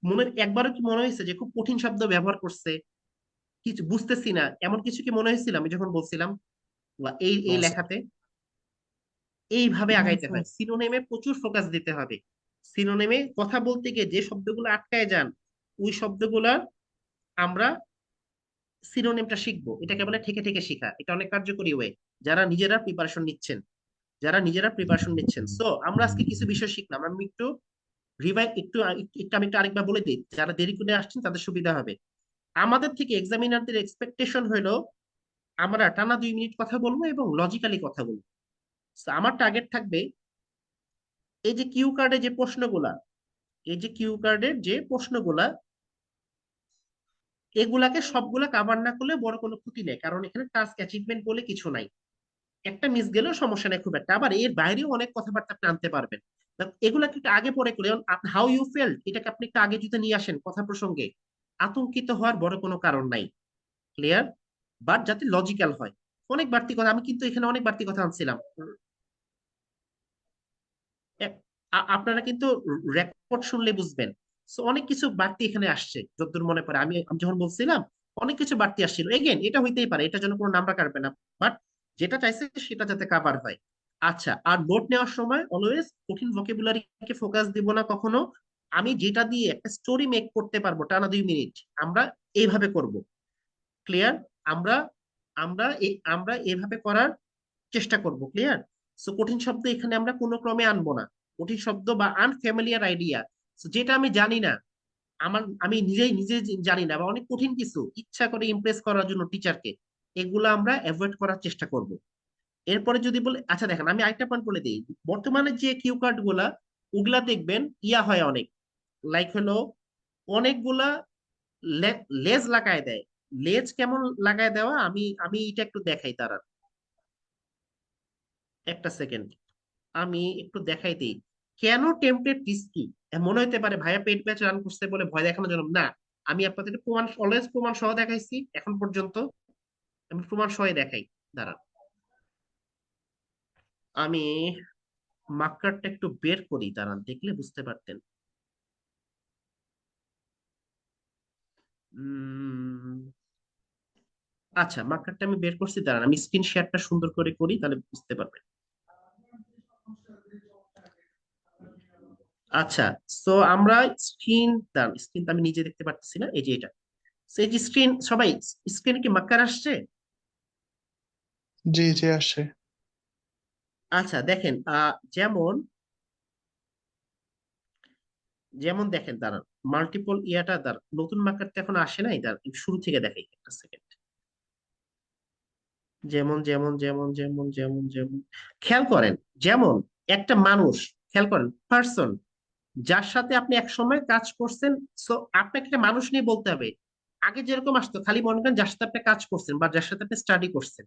মনে একবারও কি মনে হয়েছে যে খুব কঠিন শব্দ ব্যবহার করছে, কিছু বুঝতেছি না, এমন কিছু কি মনে হয়েছিল আমি যখন বলছিলাম? বা এই না এই স্যার। লেখাতে এইভাবে না আগাইতে স্যার। হয়, সিনোনিমে প্রচুর ফোকাস দিতে হবে। সিনোনিমে কথা বলতে গিয়ে যে শব্দগুলো আটকায় যান, ওই শব্দগুলা আমরা সিনোনিমটা শিখবো। এটাকে বলে ঠেকে ঠেকে শেখা। এটা অনেক কার্যকরী ওয়ে, যারা নিজেরা প্রিপারেশন নিচ্ছেন, সো আমরা আজকে কিছু বিষয় শিখলাম। আমি একটু রিভাইভ একটু আমি একটু আরেকবার বলে দিই, যারা দেরি করে আসছেন তাদের সুবিধা হবে। আমাদের থেকে এক্সামিনারদের এক্সপেকটেশন হলো আমরা টানা 2 মিনিট কথা বলবো এবং লজিক্যালি কথা বলবো। So, আমার টার্গেট থাকবে এই যে কিউ কার্ডে যে প্রশ্নগুলা, এগুলাকে সবগুলা কাভার না করলে বড় কোনো ক্ষতি নেই, কারণ এখানে টাস্ক অ্যাচিভমেন্ট বলে কিছু নাই। একটা মিস গেলেও সমস্যা নেই খুব একটা, আবার এর বাইরেও অনেক কথাবার্তা আপনি আনতে পারবেন। এগুলাকে একটু আগে পরে করে, হাউ ইউ ফেল্ট এটাকে আপনি একটু আগে যদি নিয়ে আসেন কথা প্রসঙ্গে, আতঙ্কিত হওয়ার বড় কোনো কারণ নাই। ক্লিয়ার? বাট যাতে লজিক্যাল হয়। অনেক বাড়তি কথা, আমি কিন্তু এখানে অনেক বাড়তি কথা আনছিলাম। এ- আপনারা কিন্তু রেকর্ড শুনলে বুঝবেন। সো অনেক কিছু বাড়তি এখানে আসছে যতদূর মনে পড়ে। আমি যখন বলছিলাম অনেক কিছু বাড়তি আসছিল, এগেন এটা হইতেই পারে, এটার জন্য কোনো নাম্বার কাটবে না। বাট যেটা চাইছে সেটা যাতে কাভার হয়। আচ্ছা, আর নোট নেওয়ার সময় অলওয়েজ কঠিন ভোকাবুলারিকে ফোকাস দিব না কখনো। আমি যেটা দিয়ে একটা স্টোরি মেক করতে পারবো টানা 2 মিনিট, আমরা এইভাবে করব। ক্লিয়ার? আমরা আমরা এভাবে করার চেষ্টা করব। ক্লিয়ার? সো কঠিন শব্দ এখানে আমরা কোনো ক্রমে আনবো না। কঠিন শব্দ বা আনফ্যামিলিয়ার আইডিয়া, যেটা আমি জানি না, আমি নিজে জানি না, বা অনেক কঠিন কিছু ইচ্ছা করে ইমপ্রেস করার জন্য টিচারকে, এগুলো আমরা অ্যাভয়েড করার চেষ্টা করব। এরপরে যদি বলে, আচ্ছা দেখেন আমি আরেকটা পয়েন্ট বলে দিই, বর্তমানে যে কিউ কার্ড গুলা, ওগুলা দেখবেন ইয়া হয় অনেক, লাইক হলো অনেকগুলা লেজ লাগায় দেয়। লেজ কেমন লাগায় দেওয়া, আমি আমি এটা একটু দেখাই, তারা একটা সেকেন্ড, আমি একটু দেখাই দিই। কেন টেম্পটেড রিস্কি? মনে হতে পারে ভাইয়া পেট ম্যাচ রান করছে বলে ভয় দেখানোর জন্য না। আমি আপনাদের প্রমাণ, অলওয়েজ প্রমাণ সহ দেখাইছি এখন পর্যন্ত। আমি প্রমাণ সহ দেখাই, দাঁড়ান আমি মার্কারটা একটু বের করি, দাঁড়ান, দেখলে বুঝতে পারতেন। উম, আচ্ছা, মার্কারটা আমি বের করছি, দাঁড়ান আমি স্ক্রিন শেয়ারটা সুন্দর করে করি, তাহলে বুঝতে পারবেন। আচ্ছা, তো আমরা স্ক্রিন তো আমি নিজে দেখতে পারতেছি না, এই যে এটা। So, এই যে স্ক্রিন, সবাই স্ক্রিনে কি মার্কার আসছে? জি জি আসছে। আচ্ছা দেখেন, যেমন যেমন দেখেন, দাঁড়ান, মাল্টিপল ইয়াটা, দাঁড়ান, নতুন মার্কার তো এখন আসে নাই, দাঁড়ান একটু শুরু থেকে দেখাই, একটা সেকেন্ড। যেমন যেমন যেমন যেমন যেমন যেমন খেয়াল করেন, যেমন একটা মানুষ, খেয়াল করেন পার্সন, যার সাথে আপনি এক সময় কাজ করছেন। সো আপনাকে একটা মানুষ নিয়ে বলতে হবে। আগে যেরকম আসতো খালি মনে করেন যার সাথে আপনি কাজ করছেন বা যার সাথে আপনি স্টাডি করছেন।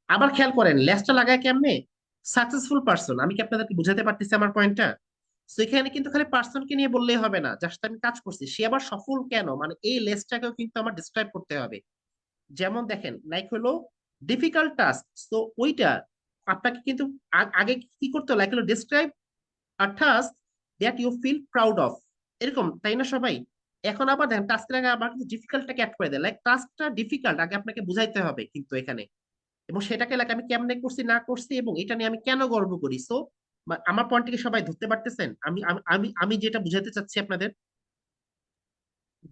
আবার খেয়াল করেন লেসটা লাগায় কেমনে, সাকসেসফুল পার্সন। আমি কি আপনাদেরকে বুঝাতে পারতেছি আমার পয়েন্টটা? তো এখানে কিন্তু খালি পার্সনকে নিয়ে বললেই হবে না, যার সাথে আমি কাজ করছি সে আবার সফল কেন, মানে এই লেসটাকেও কিন্তু আমার ডিসক্রাইব করতে হবে। যেমন দেখেন লাইক হলো ডিফিকাল্ট টাস্ক, তো ওইটা আপনাকে কিন্তু আগে কি করতে হবে, লাইক হলো describe a task that you feel proud of, এরকম তাই না সবাই? এখন আবার দেখেন টাস্কের আগে আবার কিন্তু ডিফিকাল্টটাকে অ্যাড করে দেয়, লাইক টাস্কটা ডিফিকাল্ট আগে আপনাকে বুঝাইতে হবে কিন্তু এখানে, এবং সেটাকে লাইক আমি কেমনে করছি না করছি এবং এটা নিয়ে আমি কেন গর্ব করি। সো আমার পয়েন্টটাকে সবাই ধরতে পারতেছেন আমি আমি আমি আমি যেটা বুঝাতে চাচ্ছি আপনাদের?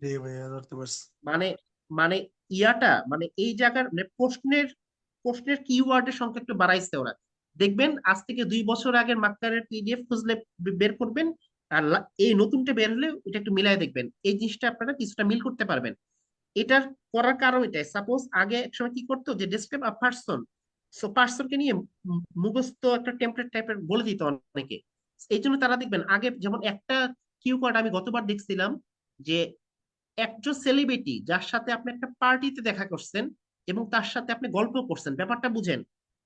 জি ভাইয়া ধরতে পারছি। মানে মানে ইয়াটা মানে এই জায়গার মানে প্রশ্নের প্রশ্নের কিওয়ার্ডের সংখ্যা একটু বাড়াইছে ওরা। দেখবেন আজ থেকে 2 বছর আগের মার্কারের পিডিএফ খুঁজলে বের করবেন, আর এই নতুনটা বের হলে এটা একটু মিলাই দেখবেন, এই জিনিসটা আপনারা কিছুটা মিল করতে পারবেন। এটার করার কারণ এটাই, সাপোজ আগে একসময় কি করতো যে ডেসক্রাইব আ পার্সন, সো পার্সনকে নিয়ে মুখস্থ একটা টেমপ্লেট টাইপের বলে দিত অনেকে। এই জন্য তারা দেখবেন আগে যেমন একটা কিউ কার্ড আমি গতবার দেখছিলাম, যে একজন সেলিব্রিটি যার সাথে আপনি একটা পার্টিতে দেখা করছেন এবং তার সাথে আপনি গল্প করছেন, ব্যাপারটা বুঝেন।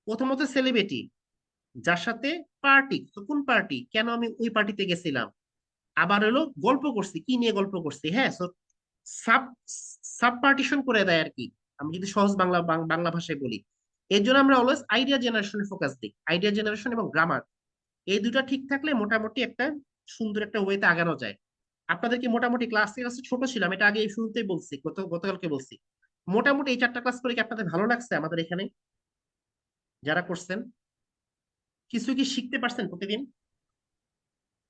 প্রথমত সেলিব্রিটি, যার সাথে পার্টি, তো কোন পার্টি, কেন আমি ওই পার্টিতে গেছিলাম, আবার হলো গল্প করছি, কি নিয়ে গল্প করছি, হ্যাঁ। সো সাব সাব পার্টিশন করে দেয় আর কি, আমি যদি সহজ বাংলা বাংলা ভাষায় বলি। এর জন্য আমরা অলওয়েজ আইডিয়া জেনারেশনে ফোকাস দিই, আইডিয়া জেনারেশন এবং গ্রামার, এই দুটা ঠিক থাকলে মোটামুটি একটা সুন্দর একটা ওয়েতে আগানো যায়। আপনাদের কি মোটামুটি ক্লাস ক্লাস ছোট ছিলাম, এটা আগে এই শুরুতেই বলছি, গতকালকে বলছি। মোটামুটি এই 4টা ক্লাস করে কি আপনাদের ভালো লাগছে আমাদের এখানে যারা করছেন? কিছু কি শিখতে পারছেন প্রতিদিন?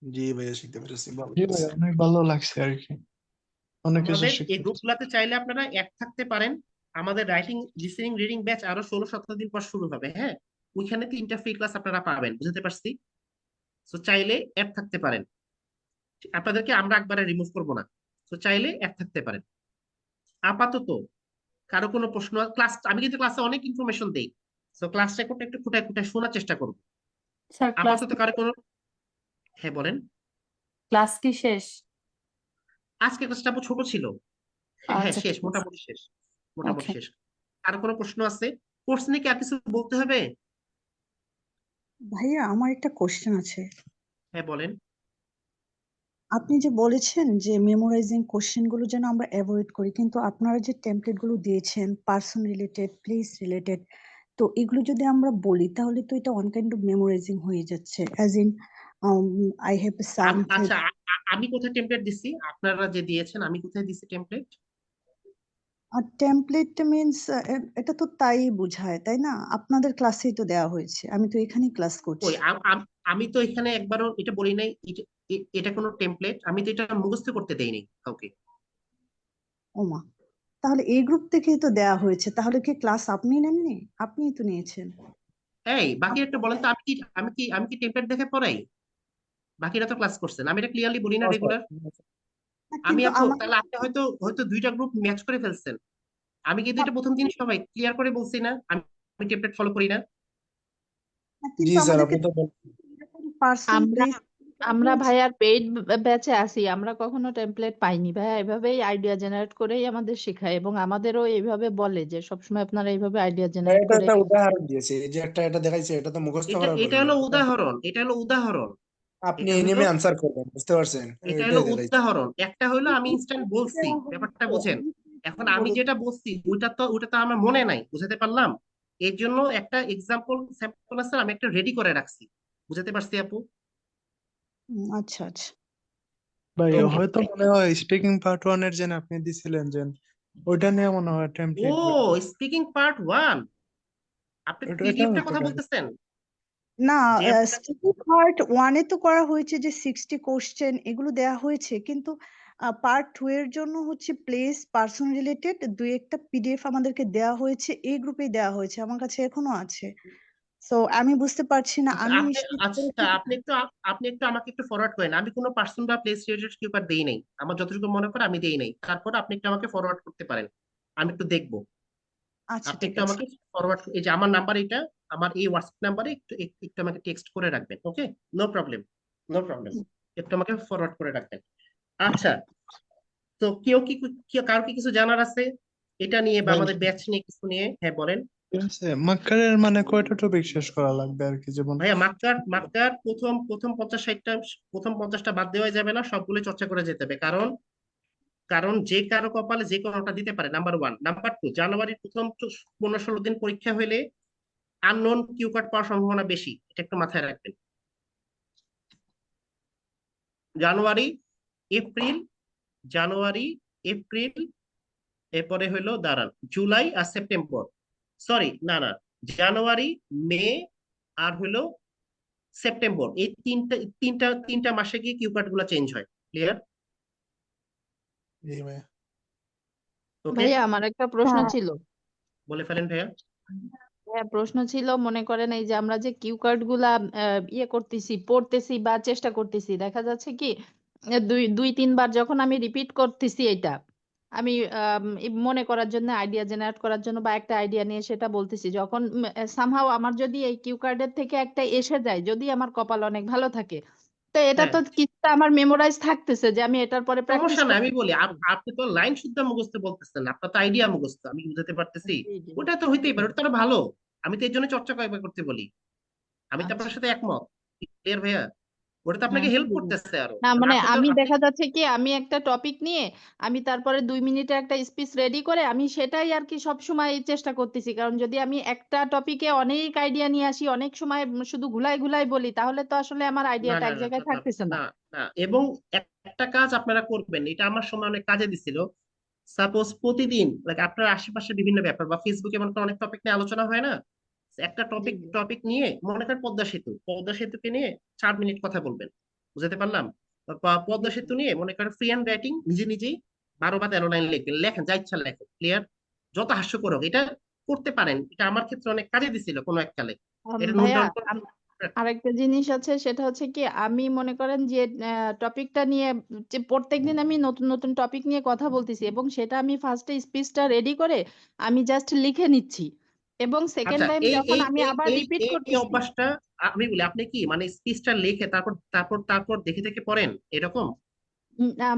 জি ভাইয়া শিখতে পেরেছি, ভালো জি ভাই লাগছে। অনেক ভালো লাগছে আর কি, অনেক কিছু আমাদের এই শিখতে পারছি। গ্রুপগুলোতে চাইলে আপনারা এক থাকতে পারেন। আমাদের রাইটিং লিসেনিং রিডিং ব্যাচ আরো 16-17 দিন পর শুরু হবে, হ্যাঁ। ওইখানে 3টা ফ্রি ক্লাস আপনারা পাবেন, বুঝতে পারছি? তো চাইলে অ্যাড থাকতে পারেন, আপনাদেরকে আমরা একবারে রিমুভ করবো না। তো চাইলে অ্যাড থাকতে পারেন। আপাতত কারো কোনো প্রশ্ন, ক্লাস আমি কিন্তু ক্লাসে অনেক ইনফরমেশন দেই, তো ক্লাস রেকর্ডটা একটু খুঁটায় খুঁটায় শোনার চেষ্টা করবো। স্যার ক্লাস আপাতত কারো কোনো, হ্যাঁ বলেন। ক্লাস কি শেষ? আজকে ক্লাসটা ছোট ছিল। হ্যাঁ আচ্ছা শেষ, ঠিক আছে। মোটামুটি শেষ, মোটামুটি ওকে। শেষ। আর কোনো প্রশ্ন আছে? কোর্স নিয়ে কি আর কিছু বলতে হবে? ভাইয়া আমার একটা কোশ্চেন আছে। হ্যাঁ বলেন। আপনি যে বলেছেন যে মেমোরাইজিং কোশ্চেন গুলো যেন আমরা অ্যাভয়েড করি, কিন্তু আপনারা যে টেমপ্লেট গুলো দিয়েছেন পার্সন রিলেটেড, প্লেস রিলেটেড, তো এগুলো যদি আমরা বলি তাহলে তো এটা ওয়ান কাইন্ড অফ মেমোরাইজিং হয়ে যাচ্ছে, as in I have something. আচ্ছা, আমি কোথায় টেমপ্লেট দিছি, আপনারা যে দিয়েছেন আমি কোথায় দিছি টেমপ্লেট? আর টেমপ্লেট মিনস এটা তো তাই বোঝায় তাই না? আপনাদের ক্লাসেই তো দেওয়া হয়েছে, আমি তো এখানেই ক্লাস ওই করছি। আমি তো এখানে একবারও এটা বলি নাই, এটা কোনো টেমপ্লেট, আমি তো এটা মুখস্থ করতে দেইনি কাউকে। ওমা, তাহলে এই গ্রুপ থেকেই তো দেওয়া হয়েছে, তাহলে কি ক্লাস আপনি নেননি? আপনিই তো নিয়েছেন। এই বাকি একটা বলেন তো, আমি কি টেমপ্লেট দেখে পড়াই? বাকিরা তো ক্লাস করছেন, আমি এটা ক্লিয়ারলি বলি না রেগুলার? না, আমি কিন্তু আপু আমাদের তাহলে আপনি হয়তো হয়তো 2টা গ্রুপ ম্যাচ করে ফেলছেন। আমি কিন্তু এটা প্রথম দিন সবাই ক্লিয়ার করে বলছি না, আমি টেমপ্লেট ফলো করি না। জি কিন্তু স্যার, আমাদেরকে আপনি তো পার্সন আমরা প্লেস আমরা ভাইয়ার পেইড ব্যাচে আছি, আমরা কখনো টেমপ্লেট পাইনি ভাইয়া, এভাবেই আইডিয়া জেনারেট করেই আমাদের শেখায় এবং আমাদেরও এইভাবে বলে যে সবসময় আপনারা এইভাবে আইডিয়া জেনারেট এটা করে। একটা উদাহরণ দিয়েছে, এই যে একটা এটা দেখাইছে, এটা তো মুখস্থ এটা করার এটা বই না, হলো এটা তো উদাহরণ, এটা হলো উদাহরণ। আপনি এটা এই হলো নেমে আনসার করবেন, বুঝতে পারছেন? এটা হলো এটাই দেখাইছে। উদাহরণ, একটা হলো আমি ইনস্ট্যান্ট বলছি, দেওয়া ব্যাপারটা হয়েছে, বুঝেন। আমি এখন সেটাই আমি বলেছি। যেটা বলছি ওইটা তো আমার মনে নাই, বুঝাতে পারলাম? এর জন্য একটা এক্সাম্পল স্যাম্পল আছে, আমি একটা রেডি করে রাখছি, বুঝাতে পারছি আপু? আচ্ছা আচ্ছা। ভাই ওকে। হয়তো মনে হয় স্পিকিং পার্ট 1 এর যেন আপনি দিছিলেন যেন ওইটা নিয়ে মনে হয় ও, টেমপ্লেট। স্পিকিং পার্ট 1, আপনি এটা পিডিএফটার হতে কথা পারে। বলতেছেন? না, যে আপনার স্টুডেন্ট পার্ট ওয়ানে তো করা হয়েছে যে 60 কোশ্চেন এগুলো দেওয়া হয়েছে, কিন্তু পার্ট টু এর জন্য হচ্ছে প্লেস পার্সন রিলেটেড দুই একটা পিডিএফ আমাদেরকে দেওয়া হয়েছে, এই গ্রুপেই দেওয়া হয়েছে, আমার কাছে এখনো আছে। তো আমি বুঝতে পারছি না আচ্ছা আমি আপনি মিস্টেক আচ্ছা করেছি। আপনি একটু আমাকে একটু ফরওয়ার্ড করেন, আমি কোনো পার্সন বা প্লেস রিলেটেড কিউপার দেই নাই, আমার যতটুকু মনে করে আমি দেই নাই, তারপর আপনি একটু আমাকে ফরওয়ার্ড করতে পারেন, আমি একটু দেখবো। আচ্ছা আপনি ঠিক একটু আছে। আমাকে ফরওয়ার্ড, এই যে আমার নাম্বার এটা, আমার এই হোয়াটসঅ্যাপ নাম্বারে একটু আমাকে টেক্সট করে রাখবেন, ওকে? নো প্রবলেম, নো প্রবলেম, একটু আমাকে ফরওয়ার্ড করে রাখবেন। আচ্ছা, তো কারো কি কিছু জানার আছে এটা নিয়ে বা ভাই আমাদের ব্যাচ নিয়ে কিছু নিয়ে? হ্যাঁ বলেন। ঠিক আছে, মাক্কারের মানে কয়টা টপিক শেষ করা লাগবে আর কি, যেমন ভাইয়া মাক্কার প্রথম প্রথম 50-60টা, প্রথম 50টা বাদ দেওয়া যাবে না, সবগুলো চর্চা করে যেতে হবে। কারণ কারণ যে কারো কপালে যে কোনোটা দিতে পারে, নাম্বার ওয়ান। নাম্বার টু, জানুয়ারির প্রথম 15-16 দিন পরীক্ষা হলে আননোন কিউ কার্ড পাওয়ার সম্ভাবনা বেশি, এটা একটু মাথায় রাখবেন। জানুয়ারি, এপ্রিল, জানুয়ারি, এপ্রিল, এরপরে হলো দাঁড়ান জুলাই আর সেপ্টেম্বর, সরি না না, জানুয়ারি, মে আর হলো সেপ্টেম্বর, এই তিনটা মাসে গিয়ে কিউ কার্ড গুলো চেঞ্জ হয়। ক্লিয়ার? এই ভাই। ওকে, ভাইয়া আমার একটা প্রশ্ন হ্যাঁ ছিল। বলে ফেলেন ভাইয়া। হ্যাঁ, প্রশ্ন ছিল, মনে করেন এই যে আমরা যে কিউ কার্ড গুলা ইয়ে করতেছি, পড়তেছি বা চেষ্টা করতেছি, দেখা যাচ্ছে কি দুই দুই তিনবার যখন আমি রিপিট করতেছি এটা, আমি মনে করার জন্য, আইডিয়া জেনারেট করার জন্য বা একটা আইডিয়া নিয়ে সেটা বলতেছি, যখন সামহাও আমার যদি এই কিউ কার্ডের থেকে একটা এসে যায়, যদি আমার কপাল অনেক ভালো থাকে, তো এটা হ্যাঁ, তো কিছুটা আমার মেমোরাইজ থাকতেছে যে আমি এটার পরে প্র্যাকটিস সমস্যা নাই, আমি করতে বলি পারবো। আপনি তো লাইন শুদ্ধ মুখস্থ বলতেছেন না, আপনার তো আইডিয়া মুখস্থ, আমি বুঝাতে পারতেছি। জি জি ওটা তো জি হইতেই পারে, ভাই। ওটা তো আরো ভালো। আমি তো এর জন্য চর্চা কয়েকবার করতে বলি, আমি তো আচ্ছা। আপনার সাথে একমত। ক্লিয়ার ভাইয়া? ওটা তো আপনাকে হেল্প বুঝলাম। করতেছে আরো, না কারণ মানে আপনি তো আমি আপনি দেখা যাচ্ছে কি আমি একটা টপিক নিয়ে আমি তারপরে 2 মিনিটে একটা স্পিচ রেডি করে আমি সেটাই আর কি সব সময় চেষ্টা করতেছি, কারণ যদি আমি একটা টপিকে অনেক আইডিয়া নিয়ে আসি, অনেক সময় শুধু ঘুলাই ঘুলাই বলি, তাহলে তো আসলে আমার না আইডিয়াটা না এক না জায়গায় না না থাকতেছে না। না না। এবং একটা কাজ আপনারা করবেন, এটা আমার সময় অনেক কাজে দিছিল। সাপোজ প্রতিদিন আপনার আশেপাশে বিভিন্ন ব্যাপার বা ফেসবুকে মনে করেন অনেক টপিক নিয়ে আলোচনা হয় না, একটা জি টপিক জি। টপিক নিয়ে মনে করেন পদ্মা সেতুকে নিয়ে 4 মিনিট কথা বলবেন, বুঝতে পারলাম? বা জি পদ্মা জি। সেতু নিয়ে মনে করেন ফ্রি হ্যান্ড রাইটিং নিজে নিজেই 12 বা 13 লাইন লিখবেন, লেখেন যা ইচ্ছা লেখেন। ক্লিয়ার? যত হাস্যকর হোক, এটা করতে পারেন, এটা আমার ক্ষেত্রে অনেক কাজে দিছিল কোনো এক কালে। এটা নোট ভাইয়া ডাউন করে আরেকটা জিনিস আছে, সেটা হচ্ছে কি আমি মনে করেন যে টপিকটা নিয়ে যে প্রত্যেকদিন আমি নতুন নতুন টপিক নিয়ে কথা বলতেছি, এবং সেটা আমি ফার্স্টে স্পিচটা রেডি করে আমি জাস্ট লিখে নিচ্ছি, এবং সেকেন্ড আচ্ছা, টাইম এই যখন এই আমি এই আবার এই রিপিট এই এই করতেছি। অভ্যাসটা আমি বলি, আপনি কি মানে স্পিচটা লিখে তারপর দেখে দেখে পড়েন এরকম?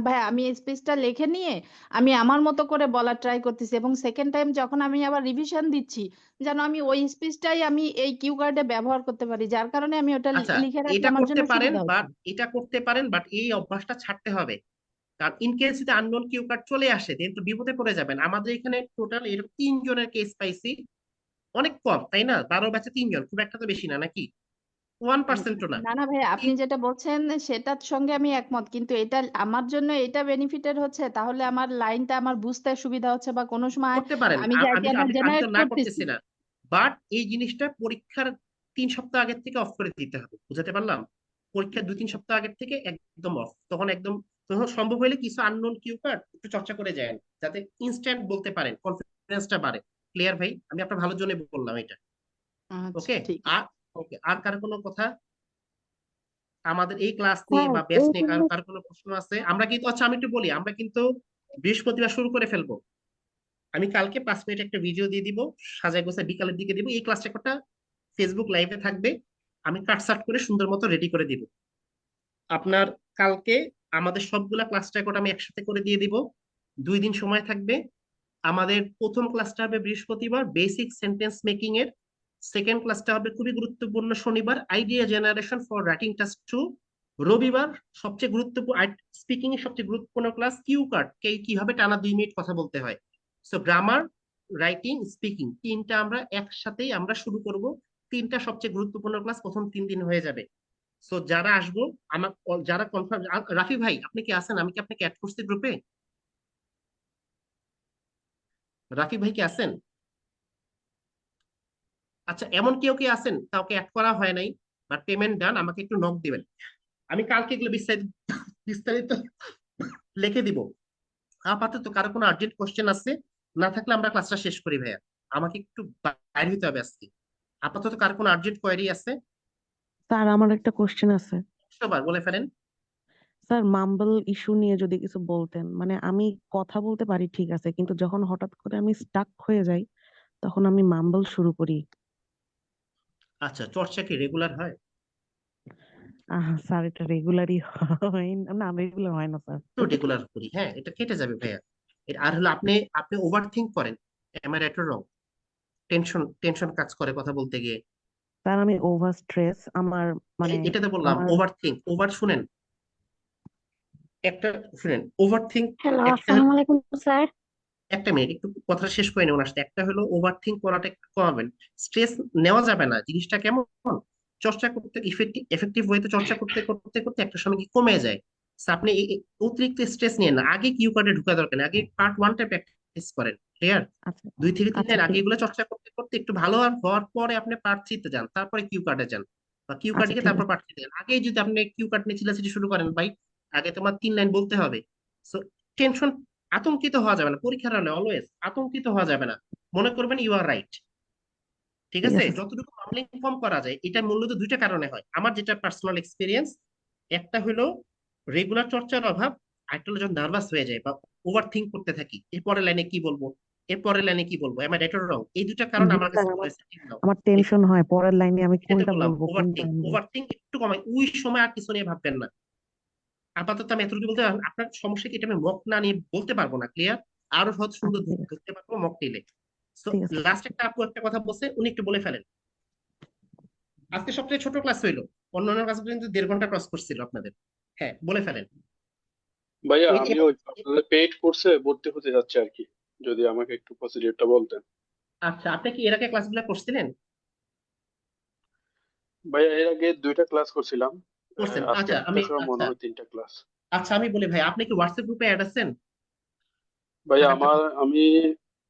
ভাই আমি স্পিচটা লিখে নিয়ে আমি আমার মতো করে বলার ট্রাই করতেছি, এবং সেকেন্ড টাইম যখন আমি আবার রিভিশন দিচ্ছি, যেন আমি ওই স্পিচটাই আমি এই কিউ কার্ডে ব্যবহার করতে পারি, যার কারণে আমি ওটা আচ্ছা, লিখে রাখলে এটা আমার করতে জন্য পারেন, সুবিধা হচ্ছে। বাট এই অভ্যাসটা ছাড়তে হবে। কারণ ইন কেস যদি আননোন কিউ কার্ড চলে আসে কিন্তু বিপদে পড়ে যাবেন। আমাদের এখানে টোটাল এরকম 3 জনের কেস পাইছি, অনেক কম তাই না? 12 ব্যাচে 3 জন, খুব একটা তো বেশি না নাকি? উম, 1%ও না। না না ভাই, আপনি যেটা বলছেন সেটার সঙ্গে আমি একমত, কিন্তু এটা আমার জন্য এটা বেনিফিটেড হচ্ছে, তাহলে আমার লাইনটা আমার বুঝতে সুবিধা হচ্ছে, বা কোনো সময় করতে পারেন, আমি যে আমি আইডিয়াটা আমি আমি তো জেনারেট না করতেছি। করতেছি না, বাট এই জিনিসটা পরীক্ষার 3 সপ্তাহ আগের থেকে অফ করে দিতে হবে, বুঝতে পারলাম? পরীক্ষার 2-3 সপ্তাহ আগের থেকে একদম অফ, তখন সম্ভব হলে কিছু আননোন কিউ কার্ড একটু চর্চা করে যায়, যাতে ইনস্ট্যান্ট বলতে পারেন, কনফিডেন্সটা বাড়ে। ক্লিয়ার ভাই? আমি আপনার ভালোর জন্য বললাম এটা। আচ্ছা ওকে। ঠিক আর আছে। ওকে, আর কার কোনো কথা আমাদের এই ক্লাস নিয়ে স্যার বা ব্যাচ এই নিয়ে কার জিনিস কার কোনো প্রশ্ন আছে? আমরা কিন্তু, আচ্ছা আমি একটু বলি, আমরা কিন্তু বৃহস্পতিবার শুরু করে ফেলবো। আমি কালকে 5 মিনিট একটা ভিডিও দিয়ে দিব, সাজায় গোছায় বিকালের দিকে দিব। এই ক্লাস রেকর্ডটা ফেসবুক লাইভে থাকবে, আমি কাটসাট করে সুন্দর মতো রেডি করে দিব আপনার। কালকে আমাদের সবগুলা ক্লাস রেকর্ড আমি একসাথে করে দিয়ে দিব। 2 দিন সময় থাকবে। আমাদের প্রথম ক্লাসটা হবে বৃহস্পতিবার, বেসিক সেন্টেন্স মেকিং এর। সেকেন্ড ক্লাসটা হবে খুবই গুরুত্বপূর্ণ শনিবার, idea generation for writing task 2। রবিবার সবচেয়ে গুরুত্বপূর্ণ স্পিকিং এর সবচেয়ে গুরুত্বপূর্ণ ক্লাস কিউ কার্ড, কিভাবে টানা 2 মিনিট কথা বলতে হয়। সো গ্রামার, রাইটিং, স্পিকিং তিনটা আমরা একসাথেই আমরা শুরু করব। তিনটা সবচেয়ে গুরুত্বপূর্ণ ক্লাস প্রথম 3 দিন হয়ে যাবে। সো যারা আসবো, আমার যারা কনফার্ম, রাফি ভাই আপনি কি আছেন? আমি কি আপনাকে অ্যাড করছি গ্রুপে? রাফি ভাই কি আছেন? আচ্ছা, এমন কেউ কি আছেন কাউকে অ্যাড করা হয় নাই বাট পেমেন্ট ডান? আমাকে একটু নক দিবেন, আমি কালকে এগুলো বিস্তারিত বিস্তারিত লিখে দিব। আপাতত কারো কোনো আর্জেন্ট কোশ্চেন আছে? না থাকলে আমরা ক্লাসটা শেষ করি ভাইয়া, আমাকে একটু বাইরে হতে হবে আজকে। আপাতত কার কোনো আর্জেন্ট কোয়েরি আছে? স্যার আমার একটা কোশ্চেন আছে। সবার বলে ফেলেন। স্যার মাম্বল ইস্যু নিয়ে যদি কিছু বলতেন, মানে আমি কথা বলতে পারি ঠিক আছে, কিন্তু যখন হঠাৎ করে আমি স্টাক হয়ে যাই তখন আমি মাম্বল শুরু করি। আচ্ছা, চর্চা কি রেগুলার হয়? স্যার এটা রেগুলারই হয় না, রেগুলার হয় না স্যার। একটু রেগুলার করি, হ্যাঁ, এটা কেটে যাবে ভাইয়া। আর হলো আপনি আপনি ওভার থিঙ্ক করেন, am I right or wrong? Tension tension কাজ করে কথা বলতে গিয়ে। স্যার আমি ওভার স্ট্রেস, আমার মানে এটাতে বললাম আমার ওভার থিঙ্ক, ওভার শুনেন, একটা শুনেন, ওভার থিঙ্ক হ্যালো, একটা আসসালামু আলাইকুম স্যার। একটা মিনিট একটু কথা শেষ করে নেওয়ার আসতে, একটা হলো ওভার থিঙ্ক করাটা একটু কমাবেন। স্ট্রেস নেওয়া যাবে না, জিনিসটা কেমন, চর্চা করতে এফেক্টিভ ওয়েতে চর্চা করতে করতে করতে একটা সময় কি কমে যায়। So আপনি অতিরিক্ত স্ট্রেস নিয়ে না, আগে কিউ কার্ডে ঢুকা দরকার নেই, আগে পার্ট ওয়ানটা প্র্যাকটিস করেন, ক্লিয়ার? আচ্ছা 2 থেকে 3 আচ্ছা দিন আগে ঠিক এগুলো চর্চা করতে করতে একটু ভালো আর হওয়ার পরে আপনি পার্ট থ্রিতে যান, তারপরে কিউ কার্ডে যান, বা কিউ কার্ডে আচ্ছা গিয়ে ঠিক তারপর আছে। পার্ট থ্রিতে যান। আগে যদি আপনি কিউ কার্ড নিয়ে চিল্লাচিল্লি শুরু করেন, ভাই আগে তোমার 3 লাইন বলতে হবে। সো টেনশন, আতঙ্কিত হওয়া যাবে না পরীক্ষার হলে, অলওয়েজ আতঙ্কিত হওয়া যাবে না, মনে করবেন ইউ আর রাইট। ঠিক ঠিক আছে, আছে স্যার। যতটুকু মামলা কম করা যায়, এটা মূলত দুইটা কারণে হয়, আমার যেটা পার্সোনাল এক্সপিরিয়েন্স। একটা হলো রেগুলার চর্চার অভাব, আরেকটা হলো যখন নার্ভাস হয়ে যায় বা ওভার থিঙ্ক করতে থাকি, এরপরের লাইনে কি বলবো, এরপরের লাইনে কি বলবো, am I right or wrong? এই দুইটা কারণ জি আমার কাছে স্যার, মনে আমার হয়েছে ঠিক নাও। আমার টেনশন হয় পরের লাইনে আমি এটাতে কোনটা বললাম বলবো ওভার কোনটা থিঙ্ক, আনবো। ওভার থিঙ্ক একটু কমাই, ওই সময় আর কিছু নিয়ে ভাববেন না। আপাতত আমি এতটুকু বলতে পারবো, আপনার সমস্যা কি এটা আমি মক না নিয়ে বলতে পারবো না, ক্লিয়ার? আরো হয়তো সুন্দর আচ্ছা ঠিক আছে ধরতে পারবো মক নিলে। তো ঠিক আছে। লাস্ট একটা আপু একটা কথা বলছে, উনি একটু বলে ফেলেন। আজকে সবচেয়ে ছোট ক্লাস হইলো, অন্যান্য ক্লাস কিন্তু 1.5 ঘন্টা ক্রস করছিল আপনাদের। হ্যাঁ, বলে ফেলেন। ভাইয়া ওই আমি ওই আপনাদের পেইড কোর্সে ভর্তি হতে যাচ্ছি আর কি, যদি আমাকে একটু প্রসিডিউরটা বলতেন। আচ্ছা, আপনি কি এর আগে ক্লাসগুলো করছিলেন? ভাইয়া এর আগে 2টা ক্লাস করছিলাম, করছেন, আজকে আচ্ছা আমি, সহ মনে আচ্ছা হয় 3টা ক্লাস। আচ্ছা আমি বলি ভাই, আপনি কি হোয়াটসঅ্যাপ গ্রুপে অ্যাড আছেন? ভাইয়া ব্যাপারটা কি? আমি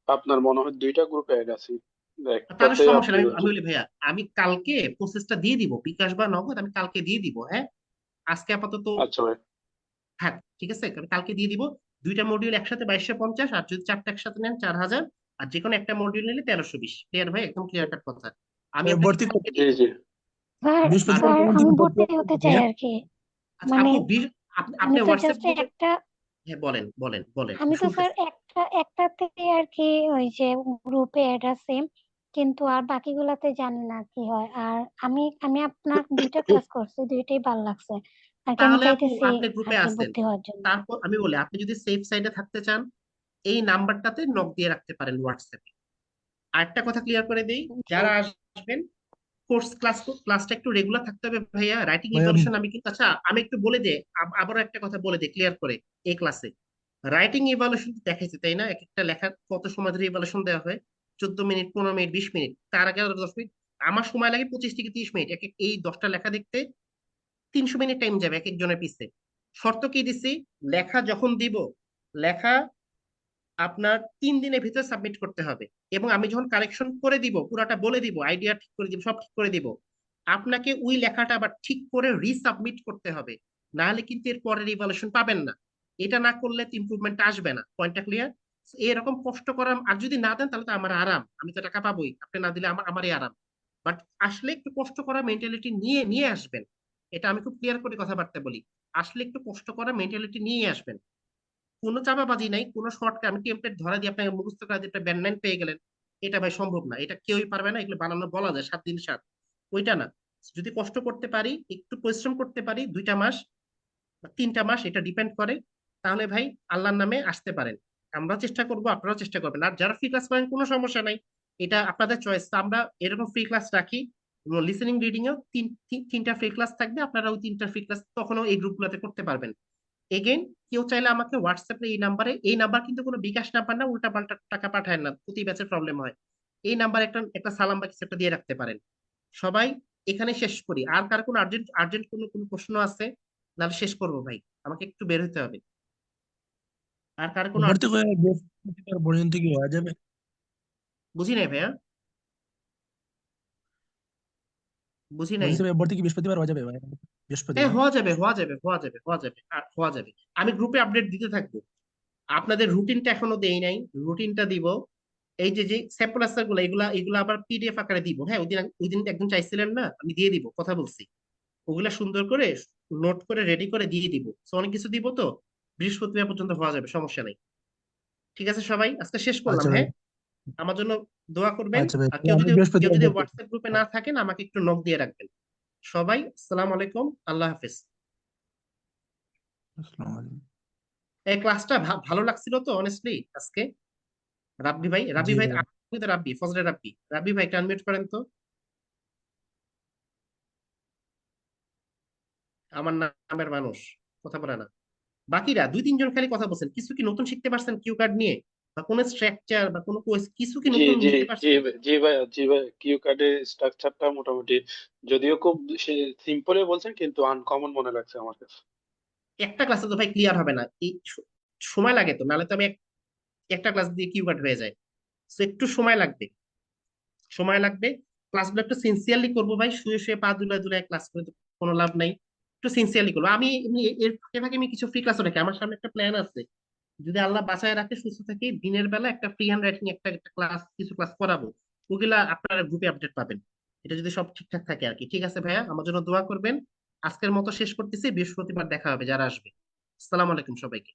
আপনার মনে হয় 2টা গ্রুপে অ্যাড আছি, তাহলে একটাতে সমস্যা আপনি নেই, আমি হচ্ছে। আমি বলি ভাইয়া, আমি কালকে প্রসেসটা দিয়ে দিব, বিকাশ বা নগদ আমি কালকে দিয়ে দিব, হ্যাঁ। আজকে আপাতত আচ্ছা ভাই। থাক, ঠিক আছে, আমি কালকে দিয়ে দিব। 2টা মডিউল একসাথে 2250, আর যদি 4টা একসাথে নেন 4000, আর যে কোনো একটা মডিউল নিলে 1320। ক্লিয়ার ভাই, একদম ক্লিয়ার কাট কথা। আমি আপনাকে ভর্তি কালকে জি জি। স্যার, আর বৃহস্পতিবার স্যার কোন আমি দিন ভর্তি ভর্তি হতে চাই ভাইয়া? আর কি। আচ্ছা মানে আপু, আপনি আমি তো হোয়াটসঅ্যাপ জাস্ট গ্রুপে, একটা, হ্যাঁ বলেন বলেন বলেন, আমি আমি তো স্যার শুনতেছি। একটাতে আর কি ওই যে গ্রুপে অ্যাড আছে, কিন্তু আর বাকিগুলাতে জানি না কি হয়। আর আমি আপনার 2টা ক্লাস করছি, 2টাই ভালো লাগছে আর কি। আমি তাহলে আপু চাইতেছি আপনি আর গ্রুপে কি আছেন, ভর্তি হওয়ার জন্য। তারপর আমি বলি, আপনি যদি সেফ সাইডে থাকতে চান, এই নাম্বারটাতে নক দিয়ে রাখতে পারেন হোয়াটসঅ্যাপে। আরেকটা কথা ক্লিয়ার করে দেই, জি। যারা আসবেন কোর্স ক্লাসটা একটু রেগুলার থাকতে হবে ভাইয়া। রাইটিং ভাইয়া ইভ্যালুয়েশন আমি কিন্তু, আচ্ছা আমি একটু বলে দে, আবারও একটা কথা বলে দে ক্লিয়ার করে। এই ক্লাসে রাইটিং ইভ্যালুয়েশন দেখাইছে তাই না, এক একটা লেখা কত সময় ধরে ইভ্যালুয়েশন দেওয়া হয়, 14 মিনিট, 15 মিনিট, 20 মিনিট, তার আগে আরো 10 মিনিট। আমার সময় লাগে 25 থেকে 30 মিনিট, এই 10টা লেখা দেখতে 300 মিনিট টাইম যাবে এক একজনের পিছে। শর্ত কি দিছি, লেখা যখন দিব, লেখা আপনার 3 দিনের ভিতরে সাবমিট করতে হবে। এবং আমি যখন কারেকশন করে দিব, পুরাটা বলে দিব, আইডিয়া ঠিক করে দিব, সব ঠিক করে দিব, আপনাকে ওই লেখাটা আবার ঠিক করে রিসাবমিট করতে হবে, না হলে কিন্তু এর পরের ইভালুয়েশন পাবেন না। এটা না করলে ইমপ্রুভমেন্ট আসবে না, পয়েন্টটা ক্লিয়ার? এরকম কষ্ট করা, আর যদি না দেন তাহলে তো আমার আরাম, আমি তো টাকা পাবোই, আপনি না দিলে আমারই আরাম। বাট আসলে একটু কষ্ট করা মেন্টালিটি নিয়ে নিয়ে আসবেন, এটা আমি খুব ক্লিয়ার করে কথাবার্তা বলি। আসলে একটু কষ্ট করা মেন্টালিটি নিয়ে আসবেন, কোনো চাপাবাজি নাই, কোনো শর্টকাট আমি টেমপ্লেট ধরা দিয়ে আপনাকে মুখস্থ করা দিয়ে একটা ব্যান্ড পেয়ে গেলেন, এটা ভাই সম্ভব না, এটা কেউই পারবে না। এগুলো বানানো বলা যায় 7 দিন 7, ওইটা না। যদি কষ্ট করতে পারি, একটু পরিশ্রম করতে পারি, 2টা মাস বা 3টা মাস, এটা ডিপেন্ড করে, তাহলে ভাই আল্লাহর নামে আসতে পারেন। আমরা চেষ্টা করব, আপনারাও চেষ্টা করবেন। আর যারা ফ্রি ক্লাস করেন কোনো সমস্যা নাই, এটা আপনাদের চয়েস। আমরা এরকম ফ্রি ক্লাস রাখি, লিসেনিং রিডিং এও 3টা ফ্রি ক্লাস থাকবে, আপনারা ওই 3টা ফ্রি ক্লাস তখনও এই গ্রুপগুলোতে করতে পারবেন। এগেইন, কেউ চাইলে আমাকে হোয়াটসঅ্যাপে এই নাম্বারে, এই নাম্বার কিন্তু কোনো বিকাশ নাম্বার না, উল্টা পাল্টা টাকা পাঠায় না, প্রতি ব্যাচে প্রবলেম হয়। এই নাম্বার একটা একটা সালাম বা কিছু একটা দিয়ে রাখতে পারেন। সবাই এখানে শেষ করি, আর কার কোনো আর্জেন্ট আর্জেন্ট কোনো কোনো প্রশ্ন আছে? নাহলে শেষ করবো ভাই, আমাকে একটু বের হতে হবে। আর কার কোনো ভর্তি করে বৃহস্পতিবার পর্যন্ত কি হওয়া যাবে? বুঝি নাই ভাইয়া, বুঝি নাই। বলছি ভাই, ভর্তি কি বৃহস্পতিবার হওয়া যাবে ভাই? হ্যাঁ, বৃহস্পতিবার। হওয়া যাবে হওয়া যাবে হওয়া যাবে হওয়া যাবে আর হওয়া যাবে। আমি গ্রুপে আপডেট দিতে থাকবো। আপনাদের রুটিনটা এখনো দেই নাই, রুটিনটা দিব। এই যে যে স্যাম্পল আনসার গুলো, এগুলা এগুলা আবার পিডিএফ আকারে দিব, হ্যাঁ। ওই দিন একদম চাইছিলেন না, আমি দিয়ে দিব, কথা বলছি। ওগুলা সুন্দর করে নোট করে রেডি করে দিয়ে দিব। তো অনেক কিছু দিব তো, বৃহস্পতিবার পর্যন্ত হওয়া যাবে, সমস্যা নাই। ঠিক আছে সবাই, আজকে শেষ করলাম, আচ্ছা ভাই। হ্যাঁ। আমার জন্য দোয়া করবেন। আচ্ছা ভাই, আর তাহলে আমরা কেউ বৃহস্পতিবার যদি দেখতেছি। হোয়াটসঅ্যাপ গ্রুপে না থাকেন আমাকে একটু নক দিয়ে রাখবেন। সবাই আসসালামু আলাইকুম, আল্লাহ হাফেজ। আসসালামু আলাইকুম। এই ক্লাসটা ভালো লাগছিল তো অনেস্টলি আজকে? রাব্বি ভাই, জি ভাই। আপনি তো রাব্বি, ফজলে রাব্বি, রাব্বি ভাই একটা আনমিউট করেন তো। আমার নামের মানুষ কথা বলে না। বাকিরা 2-3 জন খালি কথা বলছেন, কিছু কি নতুন শিখতে পারছেন কিউ কার্ড নিয়ে, বা কোনো স্ট্রাকচার বা কোনো কিছু কি জি নতুন জি বুঝতে জি পারছেন? জি ভাই কিউ কার্ডের স্ট্রাকচারটা মোটামুটি, যদিও খুব সিম্পলে বলছেন কিন্তু আনকমন মনে লাগছে আমার কাছে। একটা ক্লাসে তো ভাই ক্লিয়ার হবে না, এই সময় লাগে তো, নাহলে তো আমি একটা ক্লাস দিয়ে কিউ কার্ড হয়ে যায়। তো একটু সময় লাগবে। ক্লাসগুলো একটু সিনসিয়ারলি করবো ভাই, শুয়ে শুয়ে পা দুলায় দুলায় ক্লাস করে তো কোনো লাভ নাই। একটু সিনসিয়ারলি করবো। আমি এমনি এর ফাঁকে ফাঁকে আমি কিছু ফ্রি ক্লাসও রাখি, আমার সামনে একটা প্ল্যান আছে, যদি আল্লাহ বাঁচায় রাখে সুস্থ থাকি, দিনের বেলা একটা ফ্রি হ্যান্ড রাইটিং একটা ক্লাস, কিছু ক্লাস করাবো। ওগুলা আপনারা গ্রুপে আপডেট পাবেন, এটা যদি সব ঠিকঠাক থাকে আর কি। ঠিক আছে ভাইয়া, আমার জন্য দোয়া করবেন। আজকের মতো শেষ করতেছি, বৃহস্পতিবার দেখা হবে যারা আসবে। আসসালামু আলাইকুম সবাইকে।